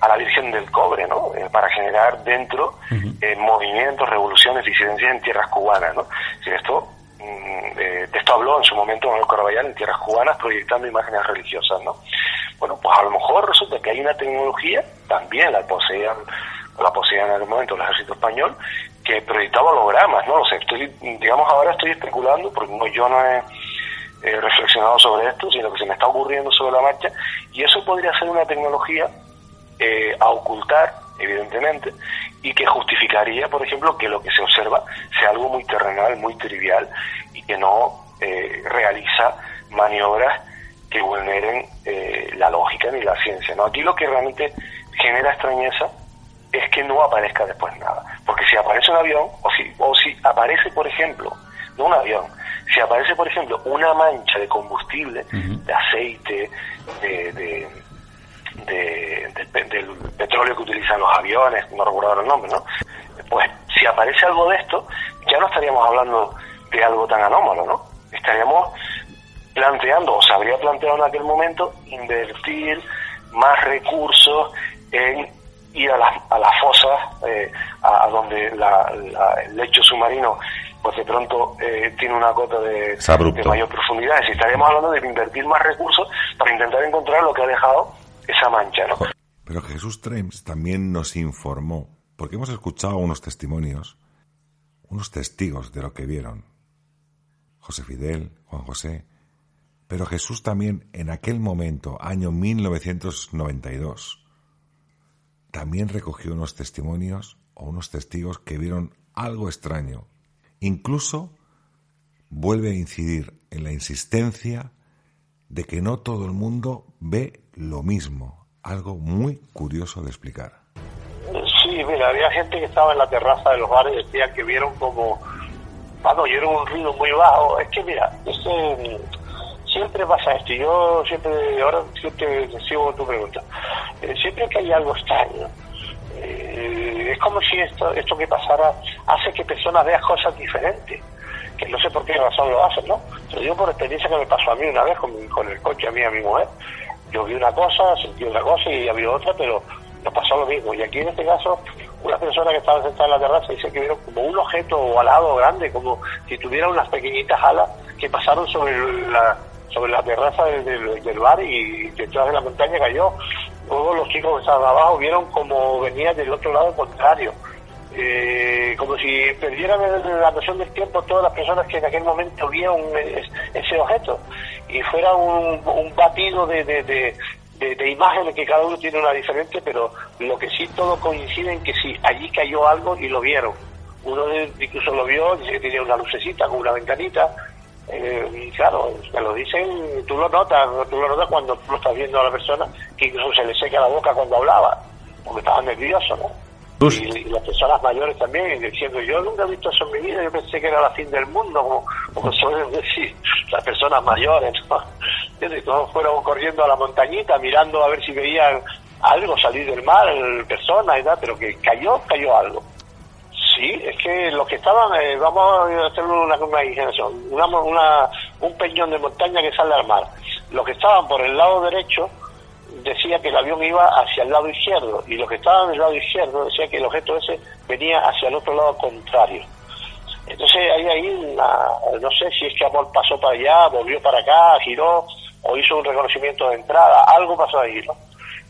a la Virgen del Cobre, ¿no? Para generar dentro movimientos, revoluciones, disidencias en tierras cubanas, ¿no? Si esto, de esto habló en su momento Manuel Caraballo en tierras cubanas, proyectando imágenes religiosas, ¿no? Bueno, pues a lo mejor resulta que hay una tecnología, también la poseían en aquel momento el ejército español, que proyectaba hologramas, no lo sé, ahora estoy especulando, porque yo no he reflexionado sobre esto, sino que se me está ocurriendo sobre la marcha, y eso podría ser una tecnología a ocultar, evidentemente, y que justificaría, por ejemplo, que lo que se observa sea algo muy terrenal, muy trivial, y que no realiza maniobras que vulneren la lógica ni la ciencia, ¿no? Aquí lo que realmente genera extrañeza es que no aparezca después nada, porque si aparece un avión, o si aparece, por ejemplo, no un avión, si aparece, por ejemplo, una mancha de combustible, de aceite, del petróleo que utilizan los aviones, no recuerdo ahora el nombre, ¿no? Pues si aparece algo de esto, ya no estaríamos hablando de algo tan anómalo, ¿no? Estaríamos planteando, o se habría planteado en aquel momento, invertir más recursos en ir a las fosas, a donde el lecho submarino pues de pronto tiene una cota de mayor profundidad. Es decir, estaríamos hablando de invertir más recursos para intentar encontrar lo que ha dejado esa mancha, ¿no? Pero Jesús Trems también nos informó, porque hemos escuchado unos testimonios, unos testigos de lo que vieron. José Fidel, Juan José. Pero Jesús también, en aquel momento, año 1992, también recogió unos testimonios o unos testigos que vieron algo extraño. Incluso vuelve a incidir en la insistencia de que no todo el mundo ve lo mismo. Algo muy curioso de explicar. Sí, mira, había gente que estaba en la terraza de los bares y decían que vieron como... oyeron un ruido muy bajo. Es que mira, siempre pasa esto. Yo siempre sigo tu pregunta. Siempre que hay algo extraño, es como si esto que pasara hace que personas vean cosas diferentes, que no sé por qué razón lo hacen, ¿no? Te digo por experiencia que me pasó a mí una vez con el coche, a mí y a mi mujer. Yo vi una cosa, sentí otra cosa y había otra, pero nos pasó lo mismo. Y aquí en este caso, una persona que estaba sentada en la terraza dice que vieron como un objeto ovalado grande, como si tuviera unas pequeñitas alas que pasaron sobre la terraza del bar y detrás de la montaña cayó. Luego los chicos que estaban abajo vieron como venía del otro lado contrario, como si perdieran la noción del tiempo todas las personas que en aquel momento vieron ese objeto, y fuera un batido de imágenes que cada uno tiene una diferente, pero lo que sí todos coinciden en que sí, allí cayó algo y lo vieron. Uno incluso lo vio, dice que tenía una lucecita con una ventanita. Y claro, te lo dicen, tú lo notas cuando tú lo estás viendo a la persona, que incluso se le seca la boca cuando hablaba, porque estaba nervioso, ¿no? Y las personas mayores también, diciendo, yo nunca he visto eso en mi vida, yo pensé que era la fin del mundo, como suelen decir las personas mayores, ¿no? Entonces, todos fueron corriendo a la montañita, mirando a ver si veían algo salir del mar, personas y tal, pero que cayó algo. Sí, es que los que estaban, vamos a hacer una imaginación, un peñón de montaña que sale al mar. Los que estaban por el lado derecho decía que el avión iba hacia el lado izquierdo, y los que estaban en el lado izquierdo decía que el objeto ese venía hacia el otro lado contrario. Entonces ahí no sé si es que Amor pasó para allá, volvió para acá, giró o hizo un reconocimiento de entrada, algo pasó ahí, ¿no?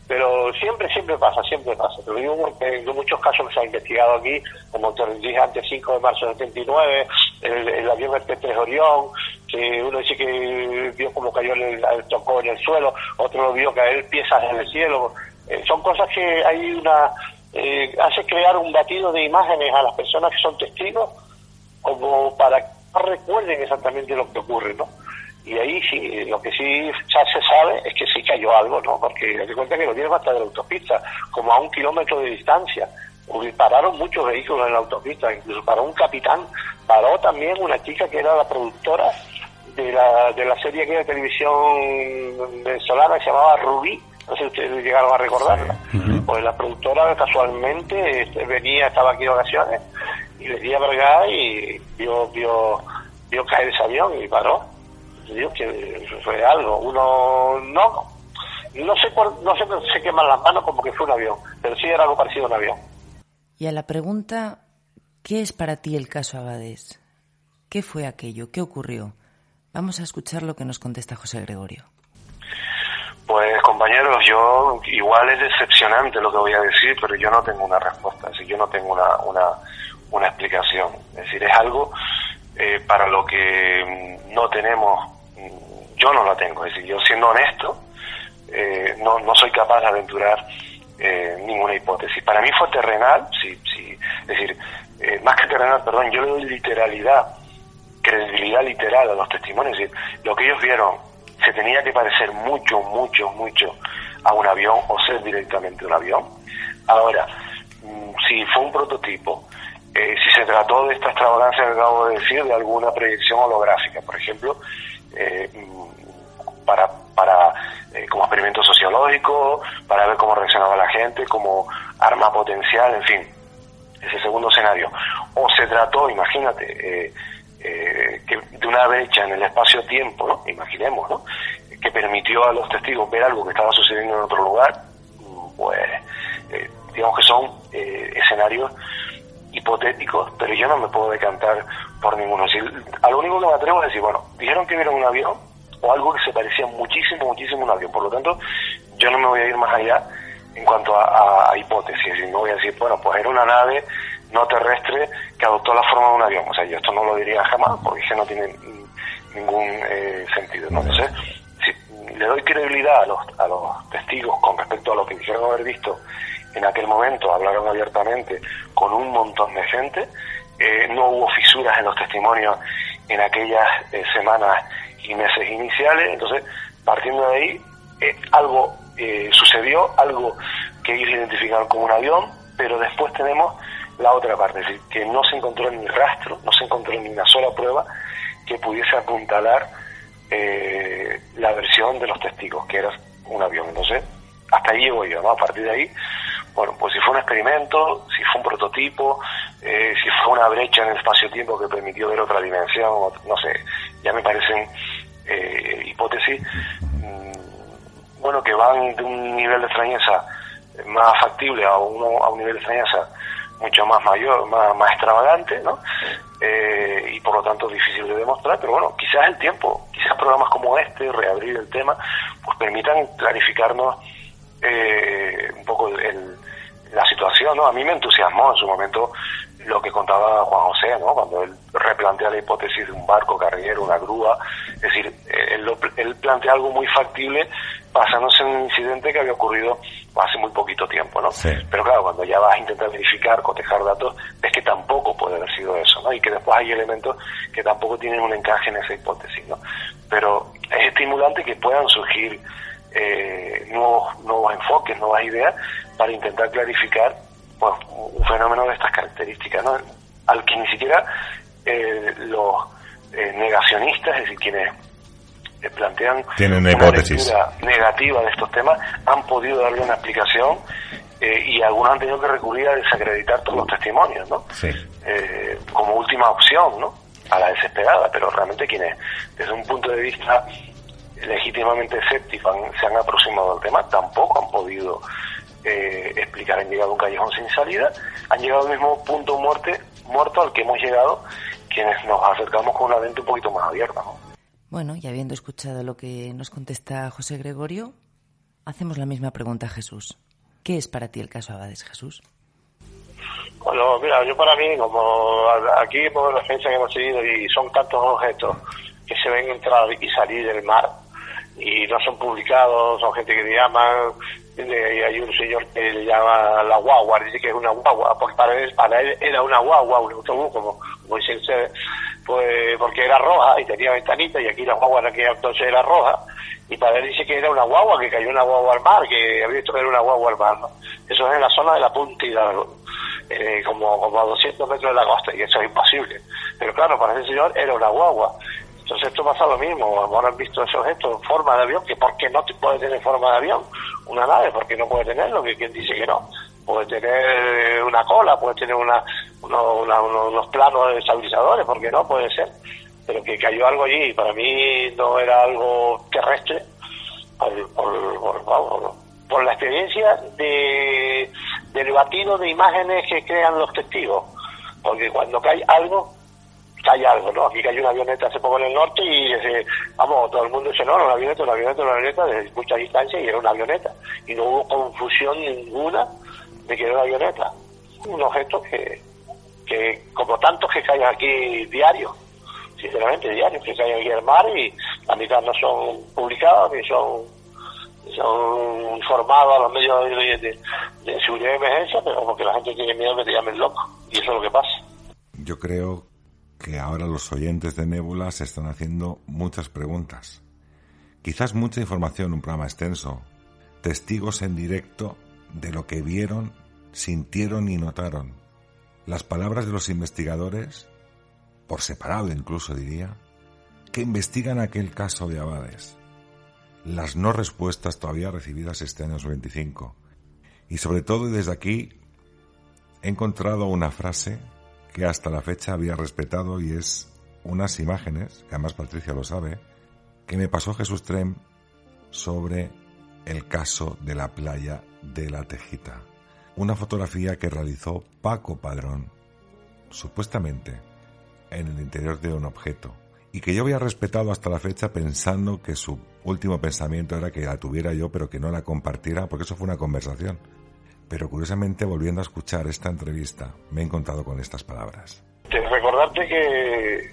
Pero siempre pasa. Te lo digo porque en muchos casos que se ha investigado aquí, como te dije antes, 5 de marzo del 79, el avión T-3 Orión, que uno dice que vio como cayó, tocó en el suelo, otro lo vio caer piezas en el cielo. Son cosas que hay hace crear un batido de imágenes a las personas que son testigos, como para que no recuerden exactamente lo que ocurre, ¿no? Y ahí sí, lo que sí ya se sabe es que sí cayó algo, ¿no? Porque te cuenta que lo dieron hasta de la autopista, como a 1 kilómetro de distancia. Pararon muchos vehículos en la autopista, incluso paró un capitán, paró también una chica que era la productora de la serie que de televisión venezolana que se llamaba Rubí, no sé si ustedes llegaron a recordarla. Sí. Pues la productora casualmente estaba aquí de vacaciones y venía para acá y vio caer ese avión y paró. Digo que fue algo, uno no, no se queman las manos como que fue un avión, pero sí era algo parecido a un avión. Y a la pregunta, ¿qué es para ti el caso Abades? ¿Qué fue aquello? ¿Qué ocurrió? Vamos a escuchar lo que nos contesta José Gregorio. Pues compañeros, yo igual es decepcionante lo que voy a decir, pero yo no tengo una respuesta, es decir, yo no tengo una explicación. Es decir, es algo para lo que no tenemos, yo no la tengo. Es decir, yo siendo honesto, no soy capaz de aventurar ninguna hipótesis. Para mí fue terrenal, sí, es decir, más que terrenal, perdón, yo le doy credibilidad literal a los testimonios. Es decir, lo que ellos vieron se tenía que parecer mucho a un avión o ser directamente un avión. Ahora, si fue un prototipo, si se trató de esta extravagancia que acabo de decir, de alguna proyección holográfica, por ejemplo, para como experimento sociológico, para ver cómo reaccionaba la gente, como arma potencial, en fin, ese segundo escenario. O se trató, imagínate, que de una brecha en el espacio-tiempo, ¿no? Imaginemos, ¿no?, que permitió a los testigos ver algo que estaba sucediendo en otro lugar, pues digamos que son escenarios hipotéticos, pero yo no me puedo decantar por ninguno. Es decir, a lo único que me atrevo es decir, bueno, dijeron que vieron un avión o algo que se parecía muchísimo a un avión, por lo tanto yo no me voy a ir más allá en cuanto a hipótesis. Es decir, no voy a decir, bueno, pues era una nave no terrestre que adoptó la forma de un avión. O sea, yo esto no lo diría jamás, porque es que no tiene ningún sentido, ¿no? Entonces, si le doy credibilidad a los testigos con respecto a lo que dijeron haber visto en aquel momento, hablaron abiertamente con un montón de gente, no hubo fisuras en los testimonios en aquellas semanas y meses iniciales. Entonces, partiendo de ahí, algo sucedió, algo que ellos identificaron como un avión, pero después tenemos la otra parte, es decir, que no se encontró ni rastro, no se encontró ni una sola prueba que pudiese apuntalar la versión de los testigos, que era un avión. Entonces, hasta ahí llego yo, ¿no? A partir de ahí, bueno, pues si fue un experimento, si fue un prototipo, si fue una brecha en el espacio-tiempo que permitió ver otra dimensión, no sé, ya me parecen hipótesis, bueno, que van de un nivel de extrañeza más factible a un nivel de extrañeza mucho más mayor, más extravagante, ¿no? Y por lo tanto difícil de demostrar, pero bueno, quizás el tiempo, quizás programas como este, reabrir el tema, pues permitan clarificarnos un poco la situación, ¿no? A mí me entusiasmó en su momento lo que contaba Juan José, ¿no?, cuando él replantea la hipótesis de un barco carguero, una grúa. Es decir, él plantea algo muy factible basándose en un incidente que había ocurrido hace muy poquito tiempo, ¿no? Sí. Pero claro, cuando ya vas a intentar verificar, cotejar datos, ves que tampoco puede haber sido eso, ¿no? Y que después hay elementos que tampoco tienen un encaje en esa hipótesis, ¿no? Pero es estimulante que puedan surgir nuevos enfoques, nuevas ideas para intentar clarificar, pues, un fenómeno de estas características, ¿no?, al que ni siquiera los negacionistas, es decir, quienes plantean tienen una hipótesis negativa de estos temas, han podido darle una explicación, y algunos han tenido que recurrir a desacreditar todos los testimonios, ¿no? Sí. Como última opción, ¿no?, a la desesperada. Pero realmente quienes desde un punto de vista legítimamente escéptico se han aproximado al tema tampoco han podido explicar. Han llegado a un callejón sin salida, han llegado al mismo punto muerto al que hemos llegado quienes nos acercamos con una mente un poquito más abierta, ¿no? Bueno, y habiendo escuchado lo que nos contesta José Gregorio, hacemos la misma pregunta a Jesús. ¿Qué es para ti el caso Abades, Jesús? Bueno, mira, yo para mí, como aquí por la experiencia que hemos seguido, y son tantos objetos que se ven entrar y salir del mar y no son publicados, son gente que le llaman, y hay un señor que le llama la guagua, dice que es una guagua, porque para él era una guagua, un autobús, como dicen ustedes, pues porque era roja y tenía ventanita, y aquí la guagua en aquella entonces era roja, y para él dice que era una guagua, que cayó una guagua al mar, que había visto que era una guagua al mar, ¿no? Eso es en la zona de la Punta Hidalgo, como a 200 metros de la costa, y eso es imposible. Pero claro, para ese señor era una guagua. Entonces esto pasa lo mismo. Ahora han visto ese objeto en forma de avión, que ¿por qué no puede tener forma de avión una nave? ¿Por qué no puede tenerlo? Que quien dice que no. Puede tener una cola, puede tener unos planos estabilizadores, ¿por qué no? Puede ser. Pero que cayó algo allí, para mí no era algo terrestre, por la experiencia del batido de imágenes que crean los testigos, porque cuando cae algo, ¿no? Aquí cayó una avioneta hace poco en el norte y todo el mundo dice, no, una avioneta desde mucha distancia, y era una avioneta, y no hubo confusión ninguna de que era una avioneta, un objeto que como tantos que caen aquí diarios, sinceramente diarios, que caen aquí al mar, y la mitad no son publicados ni son informados a los medios de seguridad y emergencia, pero porque la gente tiene miedo que te llamen loco, y eso es lo que pasa. Yo creo que ahora los oyentes de Nébula se están haciendo muchas preguntas. Quizás mucha información, un programa extenso, testigos en directo de lo que vieron, sintieron y notaron. Las palabras de los investigadores, por separado incluso diría, que investigan aquel caso de Abades. Las no respuestas todavía recibidas este año 25. Y sobre todo, y desde aquí, he encontrado una frase que hasta la fecha había respetado, y es unas imágenes, que además Patricia lo sabe, que me pasó Jesús Trem sobre el caso de la playa de La Tejita. Una fotografía que realizó Paco Padrón, supuestamente en el interior de un objeto, y que yo había respetado hasta la fecha, pensando que su último pensamiento era que la tuviera yo, pero que no la compartiera, porque eso fue una conversación. Pero curiosamente, volviendo a escuchar esta entrevista, me he encontrado con estas palabras. Recordarte que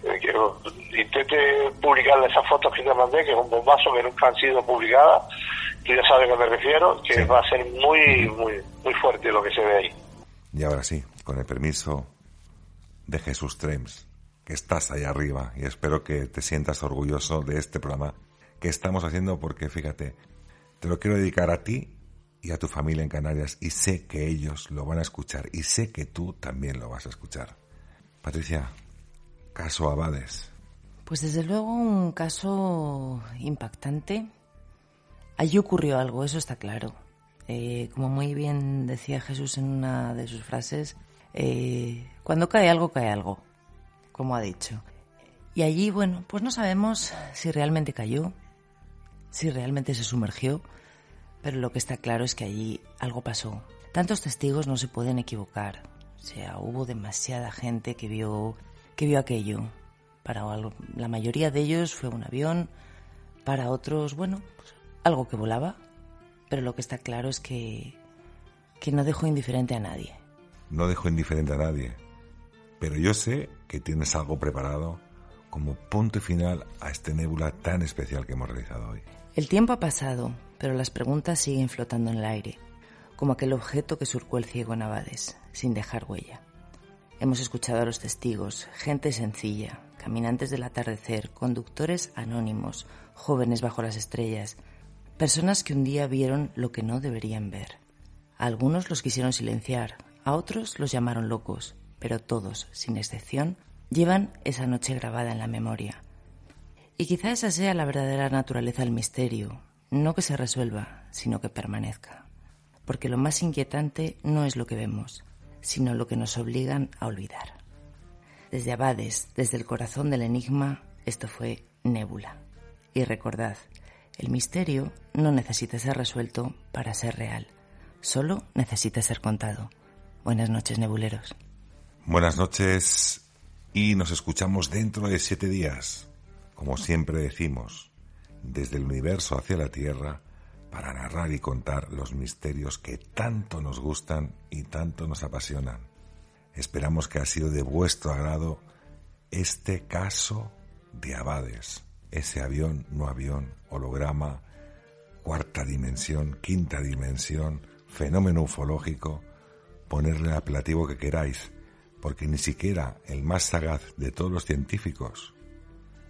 intente publicar esas fotos que te mandé, que es un bombazo, que nunca han sido publicadas. Tú ya sabes a qué me refiero, que sí. Va a ser muy fuerte lo que se ve ahí. Y ahora sí, con el permiso de Jesús Trems, que estás ahí arriba, y espero que te sientas orgulloso de este programa que estamos haciendo, porque fíjate, te lo quiero dedicar a ti y a tu familia en Canarias, y sé que ellos lo van a escuchar, y sé que tú también lo vas a escuchar. Patricia, caso Abades. Pues desde luego un caso impactante. Allí ocurrió algo, eso está claro. Como muy bien decía Jesús en una de sus frases, cuando cae algo, como ha dicho. Y allí, bueno, pues no sabemos si realmente cayó, si realmente se sumergió, pero lo que está claro es que allí algo pasó. Tantos testigos no se pueden equivocar. O sea, hubo demasiada gente que vio aquello. Para la mayoría de ellos fue un avión, para otros, bueno, pues algo que volaba. Pero lo que está claro es que no dejó indiferente a nadie. No dejó indiferente a nadie. Pero yo sé que tienes algo preparado como punto final a este Nébula tan especial que hemos realizado hoy. El tiempo ha pasado, pero las preguntas siguen flotando en el aire, como aquel objeto que surcó el ciego en Abades, sin dejar huella. Hemos escuchado a los testigos, gente sencilla, caminantes del atardecer, conductores anónimos, jóvenes bajo las estrellas, personas que un día vieron lo que no deberían ver. A algunos los quisieron silenciar, a otros los llamaron locos, pero todos, sin excepción, llevan esa noche grabada en la memoria. Y quizá esa sea la verdadera naturaleza del misterio, no que se resuelva, sino que permanezca. Porque lo más inquietante no es lo que vemos, sino lo que nos obligan a olvidar. Desde Abades, desde el corazón del enigma, esto fue Nébula. Y recordad, el misterio no necesita ser resuelto para ser real, solo necesita ser contado. Buenas noches, nebuleros. Buenas noches, y nos escuchamos dentro de 7 días. Como siempre decimos, desde el universo hacia la Tierra, para narrar y contar los misterios que tanto nos gustan y tanto nos apasionan. Esperamos que ha sido de vuestro agrado este caso de Abades, ese avión, no avión, holograma, 4ª dimensión, 5ª dimensión, fenómeno ufológico, ponerle el apelativo que queráis, porque ni siquiera el más sagaz de todos los científicos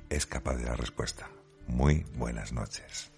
es capaz de dar respuesta. Muy buenas noches.